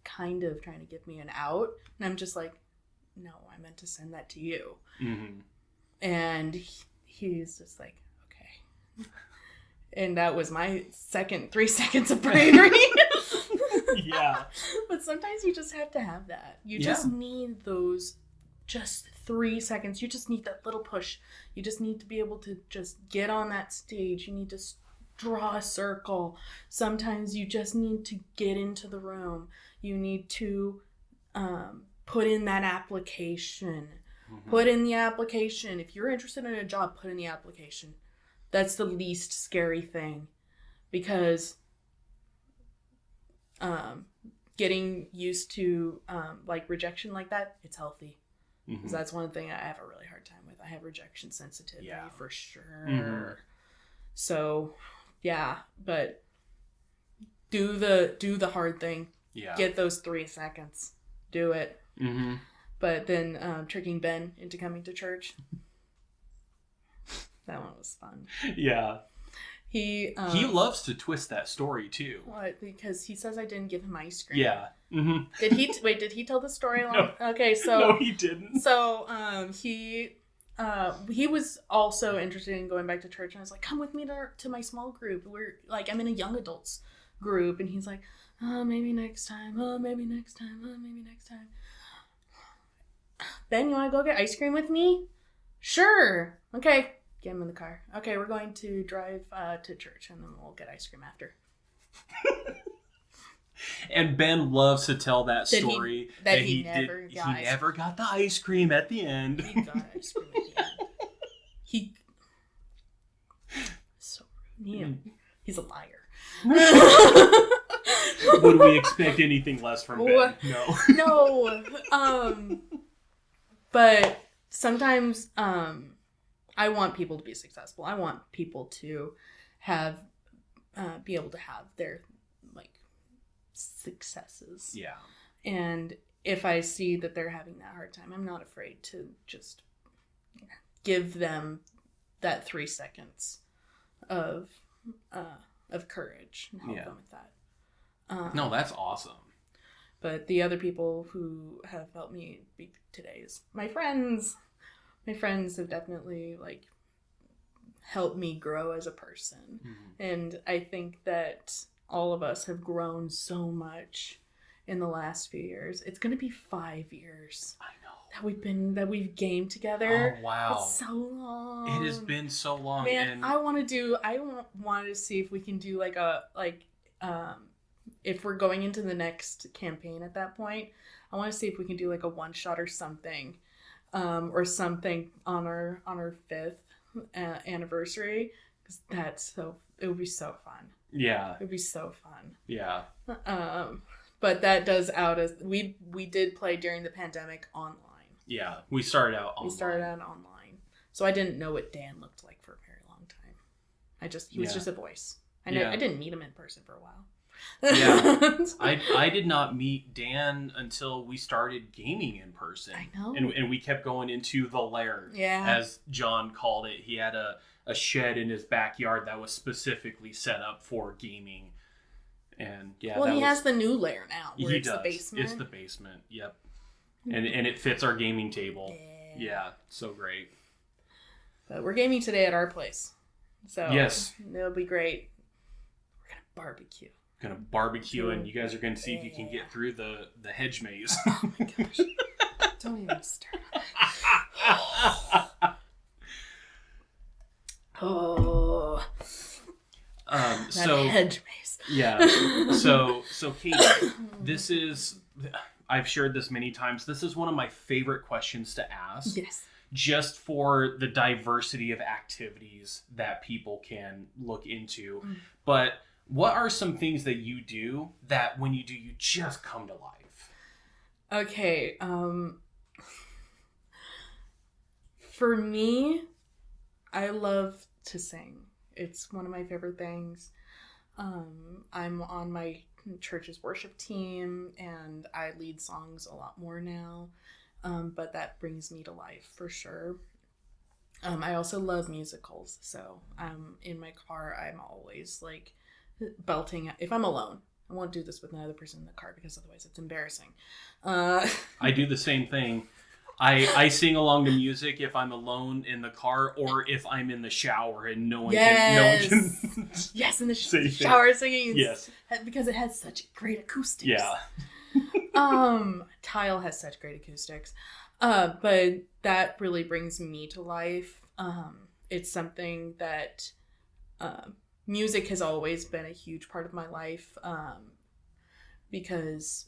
kind of trying to give me an out, and I'm just like, no, I meant to send that to you. Mm-hmm. And he's just like, okay. And that was my second 3 seconds of bravery. Yeah. But sometimes you just have to have that. You just need those just 3 seconds. You just need that little push. You just need to be able to just get on that stage. You need to draw a circle. Sometimes you just need to get into the room. You need to put in that application. Mm-hmm. Put in the application. If you're interested in a job, put in the application. That's the least scary thing. Because getting used to like rejection like that, it's healthy. Because that's one thing I have a really hard time with. I have rejection sensitivity for sure. Mm-hmm. So, yeah, but do the hard thing. Yeah. Get those 3 seconds. Do it. Mm-hmm. But then tricking Ben into coming to church. That one was fun. Yeah. He loves to twist that story too. What? Because he says I didn't give him ice cream. Yeah. Mm-hmm. Did he tell the story along? No. Okay, so no, he didn't. So he was also interested in going back to church, and I was like, come with me to my small group. We're like, I'm in a young adults group, and he's like, oh, maybe next time. Oh, maybe next time. Oh, maybe next time. Ben, you want to go get ice cream with me? Sure. Okay. Get him in the car. Okay, we're going to drive to church, and then we'll get ice cream after. And Ben loves to tell that story. He never got the ice cream at the end. He got ice cream at the end. So rude. He's a liar. Would we expect anything less from Ben? No. But sometimes I want people to be successful. I want people to be able to have their successes. Yeah. And if I see that they're having that hard time, I'm not afraid to just give them that 3 seconds of courage and help them with that. No, that's awesome. But the other people who have helped me today is my friends. My friends have definitely helped me grow as a person. Mm-hmm. And I think that all of us have grown so much in the last few years. It's going to be 5 years. I know. That we've gamed together. Oh, wow. It's so long. It has been so long. Man, and I want to see if we can do if we're going into the next campaign at that point, I want to see if we can do a one shot or something on our 5th anniversary, because it would be so fun. Yeah, it would be so fun. Yeah. But that does out as we did play during the pandemic online. Yeah, we started out online. So I didn't know what Dan looked like for a very long time. He was just a voice. I didn't meet him in person for a while. Yeah, I did not meet Dan until we started gaming in person. I know. And we kept going into the lair, as John called it. He had a shed in his backyard that was specifically set up for gaming. And he has the new lair now, where it's the basement. It's the basement, yep. And it fits our gaming table. Yeah, so great. But we're gaming today at our place. So yes, it'll be great. We're going to barbecue. And you guys are going to see if you can get through the hedge maze. Oh my gosh. Don't even start on that. Oh. That hedge maze. Yeah. So Katie, this is, I've shared this many times. This is one of my favorite questions to ask. Yes. Just for the diversity of activities that people can look into. Mm. But what are some things that you do that when you do, you just come to life? Okay. For me, I love to sing. It's one of my favorite things. I'm on my church's worship team, and I lead songs a lot more now. But that brings me to life for sure. I also love musicals, so in my car, I'm always like belting. If I'm alone, I won't do this with another person in the car because otherwise it's embarrassing. I do the same thing. I sing along to music if I'm alone in the car or if I'm in the shower and no one can yes, in the shower singing. Yes, because it has such great acoustics. Yeah. Tile has such great acoustics. But that really brings me to life. It's something that music has always been a huge part of my life, because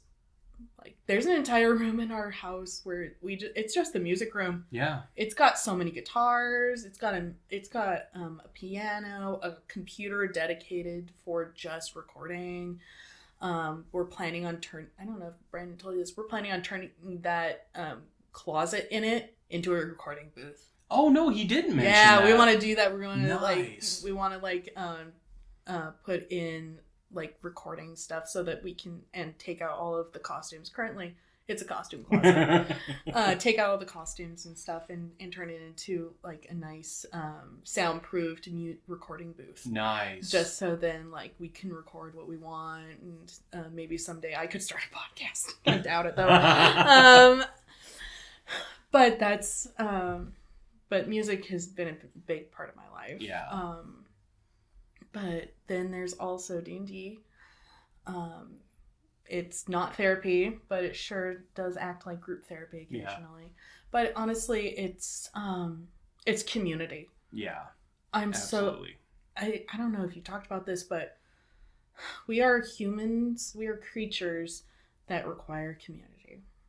like there's an entire room in our house where it's just the music room. Yeah. It's got so many guitars. It's got a piano, a computer dedicated for just recording. We're planning on I don't know if Brandon told you this. We're planning on turning that closet in it into a recording booth. Oh no, he didn't mention that. We want to do that. We're going to nice. put in like recording stuff so that we can take out all of the costumes. Currently, it's a costume closet. Take out all the costumes and stuff and turn it into like a nice soundproofed recording booth. Nice. Just so then like we can record what we want, and maybe someday I could start a podcast. I doubt it though. But that's but music has been a big part of my life. Yeah. But then there's also D&D. It's not therapy, but it sure does act like group therapy occasionally. Yeah. But honestly, it's community. Yeah. Absolutely. I don't know if you talked about this, but we are humans. We are creatures that require community.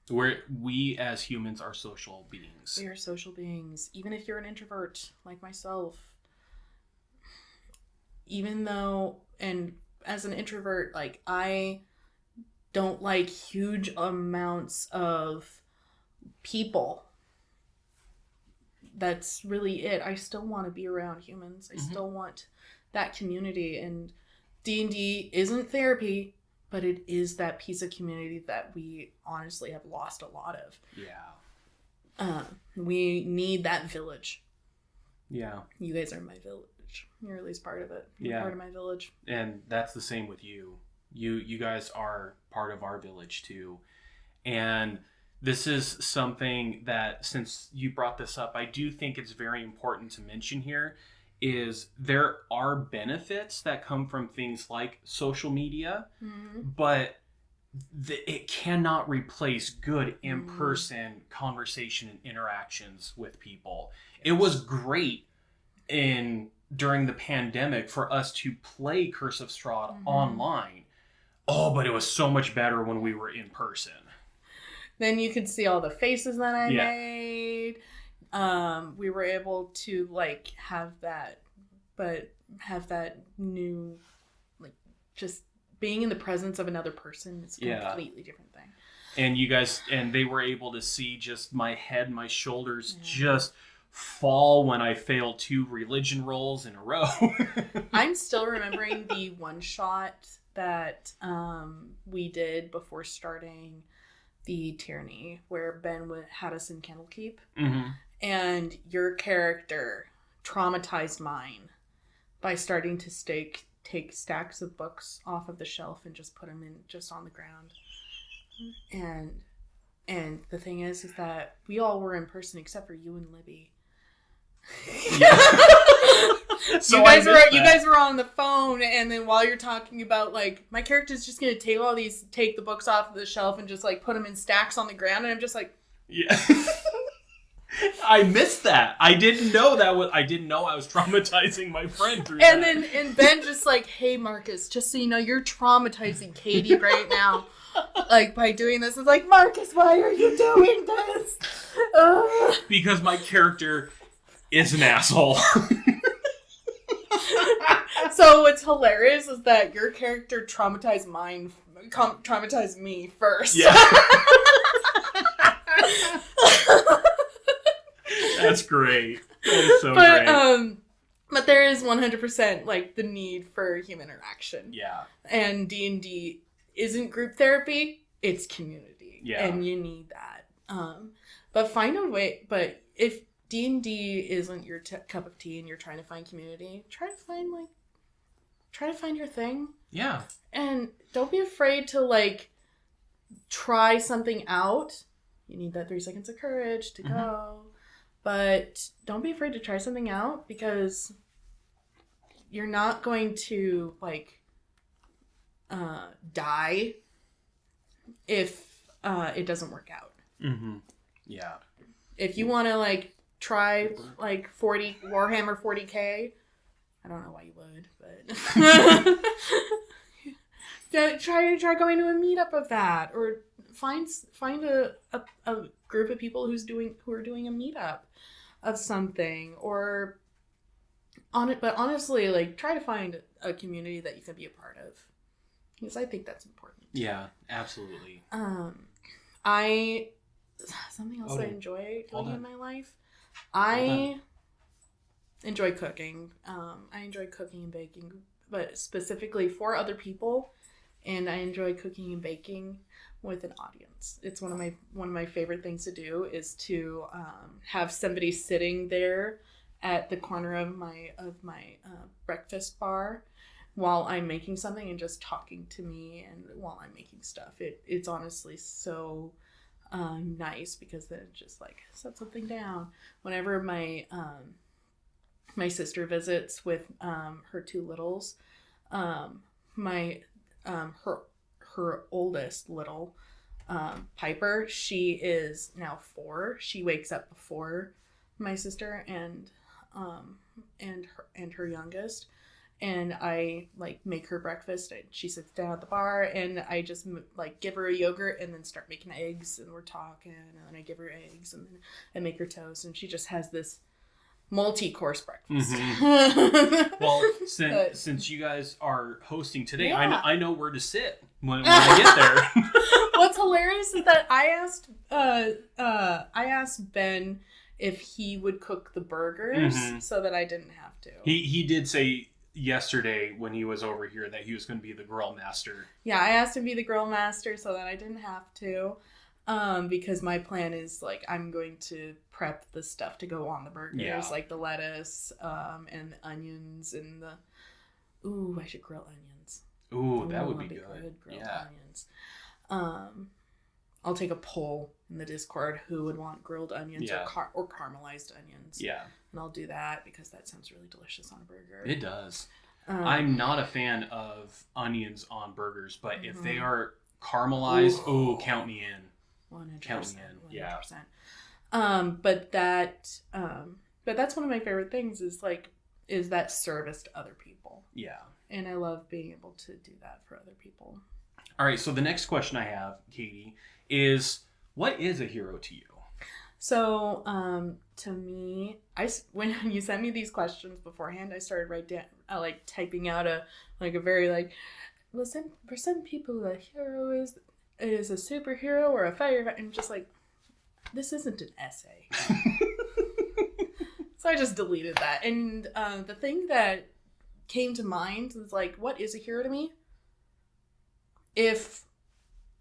We as humans are social beings. We are social beings. Even if you're an introvert like myself, even though, and as an introvert, like I don't like huge amounts of people. That's really it. I still want to be around humans. I still want that community, and D&D isn't therapy, but it is that piece of community that we honestly have lost a lot of. Yeah. We need that village. Yeah. You guys are my village. You're at least part of it. You're part of my village. And that's the same with you. You guys are part of our village too. And this is something that, since you brought this up, I do think it's very important to mention here, is there are benefits that come from things like social media, but it cannot replace good in-person conversation and interactions with people. Yes. It was great during the pandemic for us to play Curse of Strahd online. Oh, but it was so much better when we were in person. Then you could see all the faces that I made. We were able to like have that new, like, just being in the presence of another person is a completely different thing. And you guys, and they were able to see just my head, my shoulders just fall when I failed 2 religion rolls in a row. I'm still remembering the one shot that we did before starting the Tyranny, where Ben had us in Candlekeep, and your character traumatized mine by starting to take stacks of books off of the shelf and just put them in just on the ground. And the thing is that we all were in person except for you and Libby. So you guys were on the phone, and then while you're talking about like my character's just gonna take the books off of the shelf and just like put them in stacks on the ground, and I'm just like, I missed that. I didn't know I was traumatizing my friend through that. And Ben just like, hey Marcus, just so you know, you're traumatizing Katie right now. Like by doing this. It's like, Marcus, why are you doing this? Because my character is an asshole. So what's hilarious is that your character traumatized me first. Yeah. That's great. That is so great. But there is 100% like the need for human interaction. Yeah. And D&D isn't group therapy, it's community. Yeah. And you need that. But find a way, but if D&D isn't your cup of tea and you're trying to find community, try to find your thing. Yeah. And don't be afraid to like try something out. You need that 3 seconds of courage to go. But don't be afraid to try something out, because you're not going to like die if it doesn't work out. Mm-hmm. Yeah. If you want to like try like Warhammer 40K, I don't know why you would, but try going to a meetup of that, or find a group of people who are doing a meetup of something, or but honestly, like try to find a community that you can be a part of, because I think that's important. Yeah, absolutely. Something else I enjoy doing in my life. I enjoy cooking. I enjoy cooking and baking, but specifically for other people, and I enjoy cooking and baking with an audience. It's one of my favorite things to do, is to have somebody sitting there at the corner of my breakfast bar while I'm making something and just talking to me, and while I'm making stuff. It's honestly so nice, because then it just like set something down. Whenever my sister visits with her 2 littles, her oldest little, Piper, she is now 4. She wakes up before my sister and her youngest, and I like make her breakfast, and she sits down at the bar, and I just like give her a yogurt and then start making eggs, and we're talking, and then I give her eggs, and then I make her toast, and she just has this multi-course breakfast. Mm-hmm. Well, since you guys are hosting today, yeah. I know where to sit when I get there. What's hilarious is that I asked Ben if he would cook the burgers so that I didn't have to. He did say yesterday when he was over here that he was going to be the grill master. Yeah, I asked him to be the grill master so that I didn't have to. Because my plan is like I'm going to prep the stuff to go on the burgers, like the lettuce, and the onions, and I should grill onions. That would be good. Grilled onions. I'll take a poll in the Discord who would want grilled onions or caramelized onions. Yeah. And I'll do that because that sounds really delicious on a burger. It does. I'm not a fan of onions on burgers, but if they are caramelized, count me in. 100%. Count me in. 100%. Yeah. But that's one of my favorite things is that service to other people. Yeah. And I love being able to do that for other people. All right. So the next question I have, Katie, is what is a hero to you? So, to me, when you sent me these questions beforehand, I started typing out a very for some people, a hero is a superhero or a firefighter, and just this isn't an essay. So I just deleted that. And the thing that came to mind was what is a hero to me? If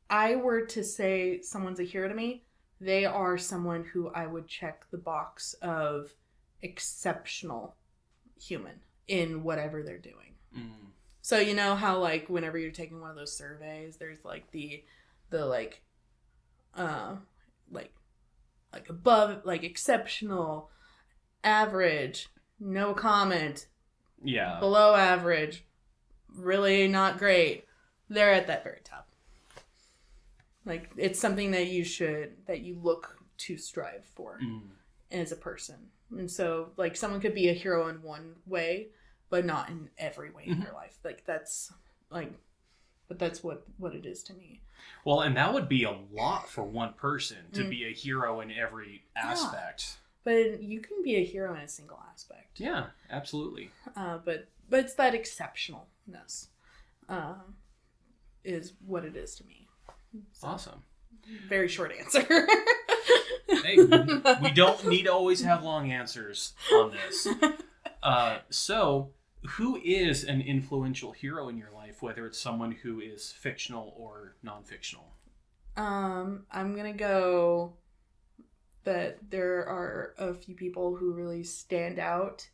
I were to say someone's a hero to me, they are someone who I would check the box of exceptional human in whatever they're doing. Mm. So you know how whenever you're taking one of those surveys, there's the above, exceptional, average, no comment, below average, really not great. They're at that very top. It's something that you look to strive for as a person. And so someone could be a hero in one way, but not in every way in their life. But that's what it is to me. Well, and that would be a lot for one person to be a hero in every aspect. But you can be a hero in a single aspect. Yeah, absolutely. But it's that exceptionalness is what it is to me. So, awesome. Very short answer. Hey, we don't need to always have long answers on this. So, who is an influential hero in your life, whether it's someone who is fictional or non-fictional? I'm gonna go that there are a few people who really stand out.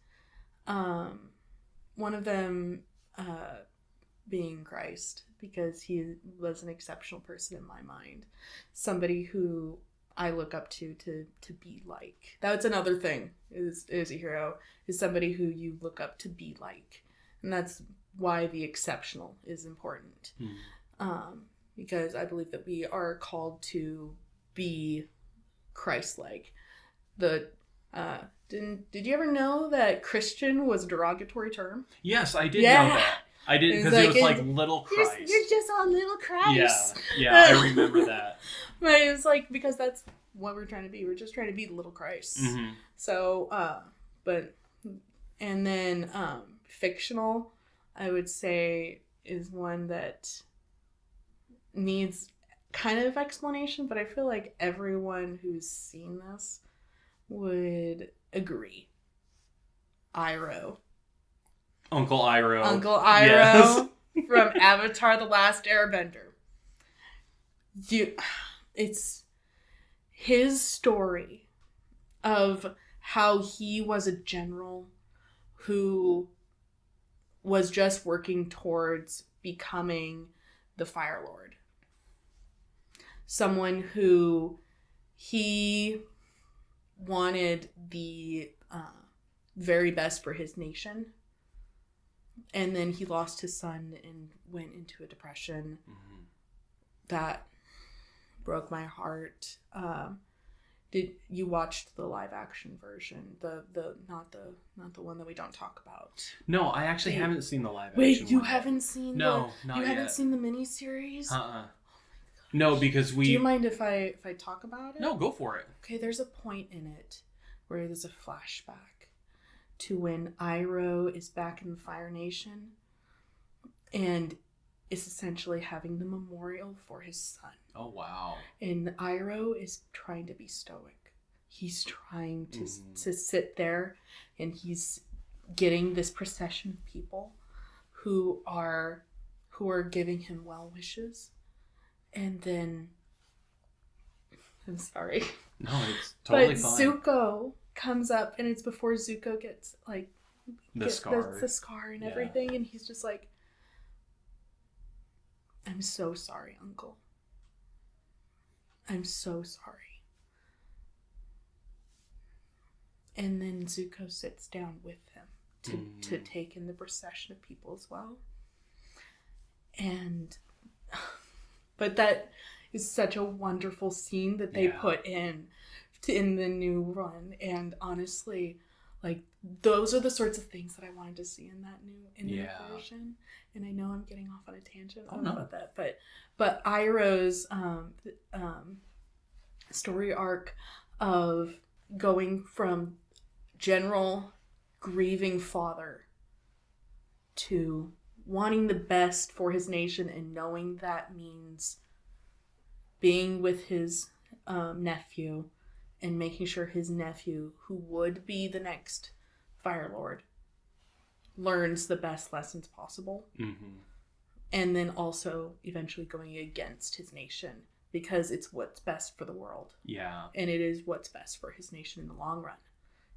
One of them being Christ, because he was an exceptional person in my mind. Somebody who I look up to be like. That's another thing, is a hero, is somebody who you look up to be like. And that's why the exceptional is important. Because I believe that we are called to be Christ-like. Did you ever know that Christian was a derogatory term? Yes, I did know that. I did, because it was like little Christ. You're just a little Christ. Yeah, I remember that. But it was like, because that's what we're trying to be. We're just trying to be the little Christ. Mm-hmm. So, and then fictional, I would say, is one that needs kind of explanation, but I feel like everyone who's seen this would agree. Iroh. Uncle Iroh. Yes. From Avatar: The Last Airbender. It's his story of how he was a general who was just working towards becoming the Fire Lord. Someone who he wanted the very best for his nation. And then he lost his son and went into a depression. Mm-hmm. That broke my heart. Did you watch the live action version? The not the one that we don't talk about. No, I actually haven't seen the live action. Wait, you one haven't seen not you yet. haven't seen the miniseries? No, because we. Do you mind if I talk about it? No, go for it. Okay, there's a point in it where there's a flashback to when Iroh is back in the Fire Nation and is essentially having the memorial for his son. Oh, wow. And Iroh is trying to be stoic. He's trying to sit there, and he's getting this procession of people who are giving him well wishes. And then, I'm sorry. No, it's totally but fine. Zuko comes up, and it's before Zuko gets the scar and everything, and he's just like, I'm so sorry, Uncle. I'm so sorry. And then Zuko sits down with him to take in the procession of people as well. But that is such a wonderful scene that they put in the new run. And honestly, those are the sorts of things that I wanted to see in that new version. And I know I'm getting off on a tangent about that, but Iroh's story arc of going from general grieving father to wanting the best for his nation and knowing that means being with his nephew and making sure his nephew, who would be the next Fire Lord, learns the best lessons possible. Mm-hmm. And then also eventually going against his nation because it's what's best for the world. Yeah. And it is what's best for his nation in the long run,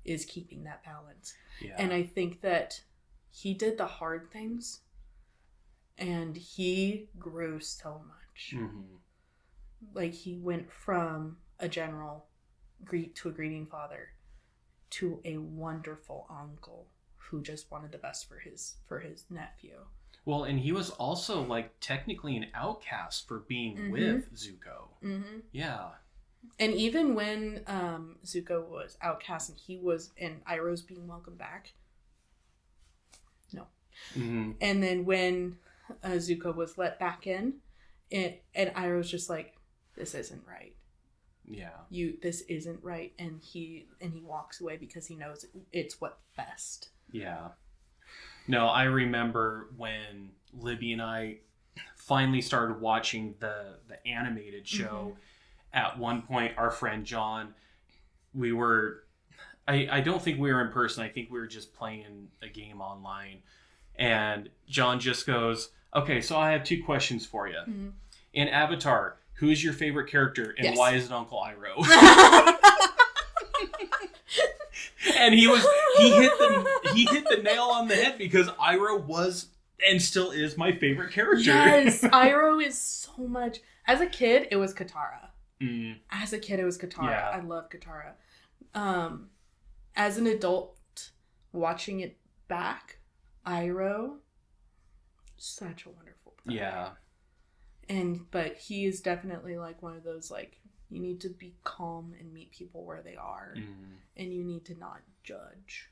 is keeping that balance. Yeah. And I think that he did the hard things and he grew so much. Mm-hmm. He went from a general to a grieving father to a wonderful uncle who just wanted the best for his nephew. Well, and he was also technically an outcast for being with Zuko. Mm-hmm. Yeah. And even when Zuko was outcast and Iroh's being welcomed back. No. Mm-hmm. And then when Zuko was let back in, and Iroh's just like, this isn't right. Yeah. This isn't right. And he walks away because he knows it's what's best. Yeah. No, I remember when Libby and I finally started watching the animated show. Mm-hmm. At one point, our friend John, I don't think we were in person. I think we were just playing a game online. And John just goes, okay, so I have 2 questions for you. Mm-hmm. In Avatar, who is your favorite character and why is it Uncle Iroh? And he hit the nail on the head, because Iroh was and still is my favorite character. Yes, Iroh is so much. As a kid, it was Katara. As a kid, it was Katara. Yeah. I love Katara. As an adult, watching it back, Iroh, such a wonderful brother. Yeah. But he is definitely like one of those, like, you need to be calm and meet people where they are, and you need to not judge.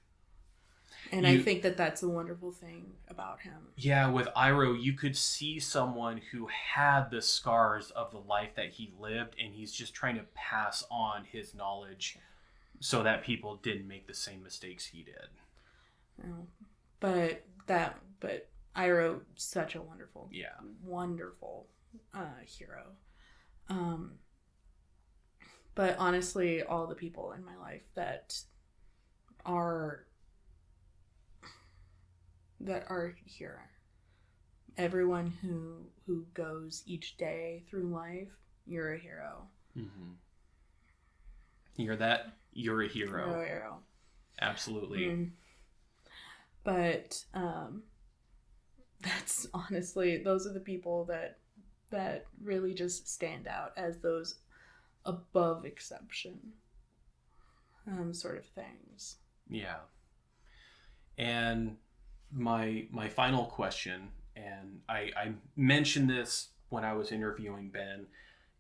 And I think that that's a wonderful thing about him. Yeah, with Iroh, you could see someone who had the scars of the life that he lived, and he's just trying to pass on his knowledge so that people didn't make the same mistakes he did. But Iroh, such a wonderful, wonderful hero. But honestly, all the people in my life that are here, everyone who goes each day through life, you're a hero. You're a hero. You're a hero. Absolutely. But that's honestly, those are the people that really just stand out as those above exception sort of things. Yeah. And my final question, and I mentioned this when I was interviewing Ben,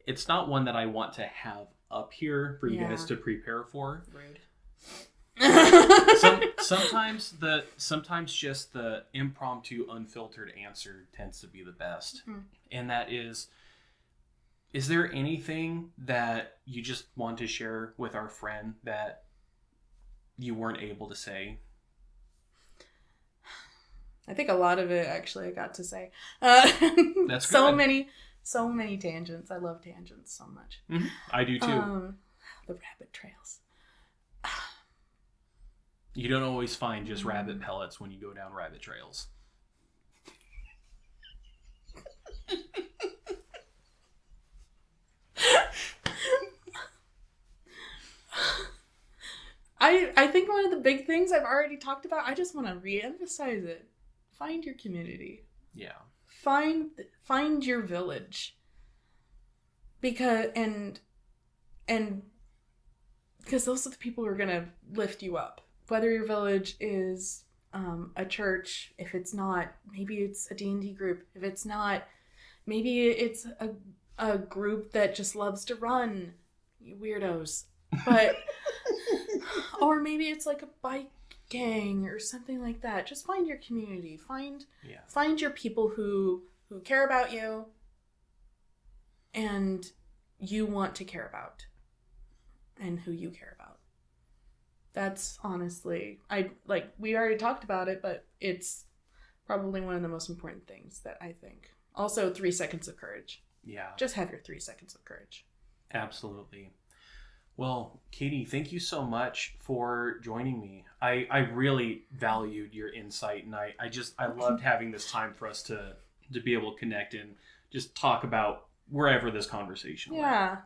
it's not one that I want to have up here for you guys to prepare for. Rude. Sometimes just the impromptu, unfiltered answer tends to be the best. And that is there anything that you just want to share with our friend that you weren't able to say? I think a lot of it, actually, I got to say. That's good. So many tangents. I love tangents so much. I do too. The rabbit trails. You don't always find just rabbit pellets when you go down rabbit trails. I think one of the big things I've already talked about, I just want to re-emphasize it. Find your community. Yeah. Find your village. Because those are the people who are going to lift you up. Whether your village is a church, if it's not, maybe it's a D&D group. If it's not, maybe it's a group that just loves to run. You weirdos. But or maybe it's like a bike gang or something like that. Just find your community. Find your people who care about you and you want to care about, and who you care about. That's honestly, we already talked about it, but it's probably one of the most important things that I think. Also, 3 seconds of courage. Yeah. Just have your 3 seconds of courage. Absolutely. Well, Katie, thank you so much for joining me. I really valued your insight, and I loved having this time for us to be able to connect and just talk about wherever this conversation went.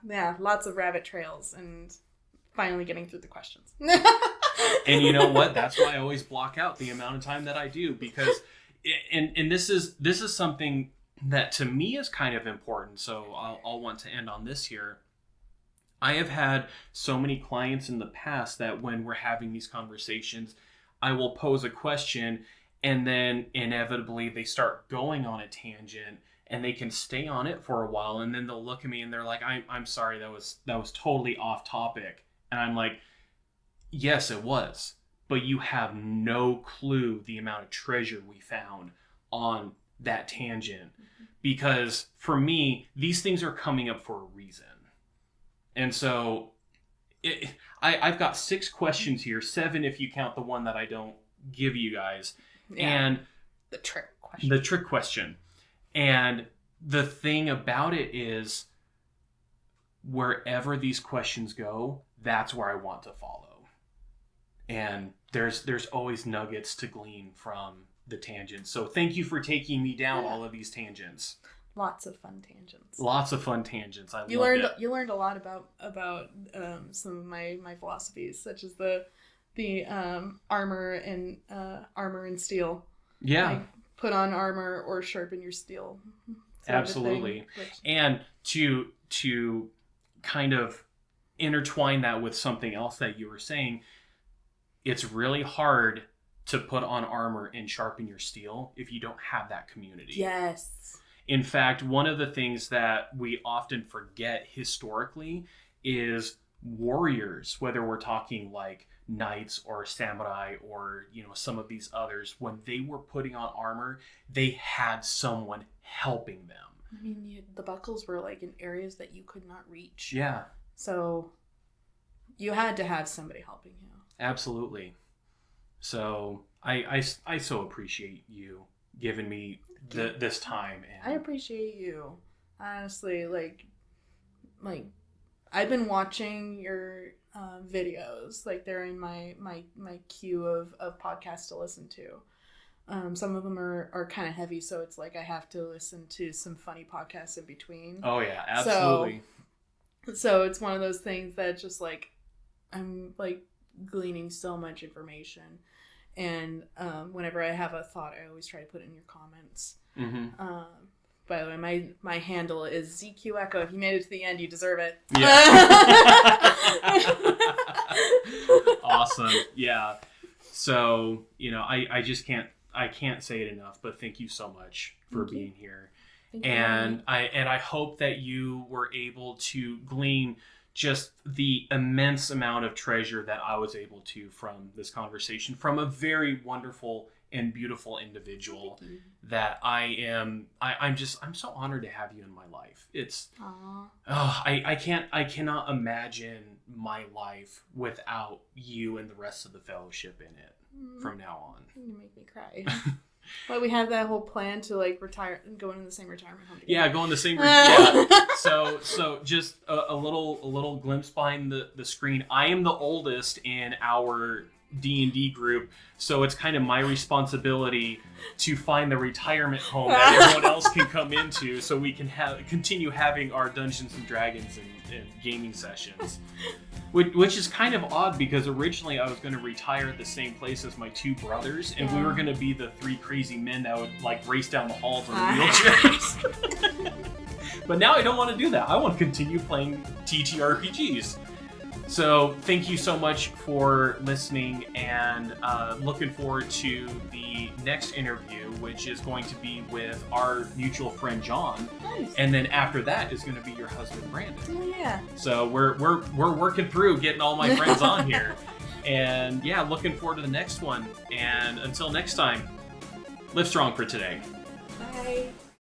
Yeah, lots of rabbit trails and finally getting through the questions. And you know what? That's why I always block out the amount of time that I do, because and this is something that to me is kind of important. So I'll want to end on this here. I have had so many clients in the past that when we're having these conversations, I will pose a question and then inevitably they start going on a tangent, and they can stay on it for a while, and then they'll look at me and they're like, I'm sorry, that was totally off topic. And I'm like, yes, it was, but you have no clue the amount of treasure we found on that tangent. Because for me, these things are coming up for a reason. And so I've got 6 questions here, 7 if you count the one that I don't give you guys. Yeah. And the trick question. And the thing about it is, wherever these questions go, that's where I want to follow. And there's always nuggets to glean from the tangents. So thank you for taking me down all of these tangents. Lots of fun tangents. You learned a lot about some of my philosophies, such as the the armor and steel. Yeah. Like, put on armor or sharpen your steel. Absolutely. And to kind of intertwine that with something else that you were saying, it's really hard to put on armor and sharpen your steel if you don't have that community. Yes. In fact, one of the things that we often forget historically is warriors, whether we're talking like knights or samurai or, you know, some of these others, when they were putting on armor, they had someone helping them. I mean, the buckles were like in areas that you could not reach. Yeah. So you had to have somebody helping you. Absolutely. So I so appreciate you giving me this time. And I appreciate you. Honestly, like I've been watching your videos. Like, they're in my queue of podcasts to listen to. Some of them are kind of heavy, so it's like I have to listen to some funny podcasts in between. Oh yeah, absolutely. So it's one of those things that just like I'm like gleaning so much information, and whenever I have a thought, I always try to put it in your comments. Mm-hmm. By the way, my handle is ZQ Echo. If you made it to the end, you deserve it. Yeah. Awesome. Yeah. So, you know, I just can't say it enough, but thank you so much for being here. And I hope that you were able to glean just the immense amount of treasure that I was able to from this conversation, from a very wonderful and beautiful individual that I'm so honored to have you in my life. It's, I cannot imagine my life without you and the rest of the fellowship in it from now on. You make me cry. Well, we have that whole plan to like retire and go into the same retirement home together. Yeah, go in the same yeah. So just a little glimpse behind the screen. I am the oldest in our D&D group, so it's kind of my responsibility to find the retirement home that everyone else can come into, so we can continue having our Dungeons and Dragons and gaming sessions. Which is kind of odd, because originally I was going to retire at the same place as my two brothers, and we were going to be the three crazy men that would like race down the halls on wheelchairs. But now I don't want to do that. I want to continue playing TTRPGs. So thank you so much for listening, and looking forward to the next interview, which is going to be with our mutual friend John. Nice. And then after that is going to be your husband Brandon. Oh yeah. So we're working through getting all my friends on here, and yeah, looking forward to the next one. And until next time, live strong for today. Bye.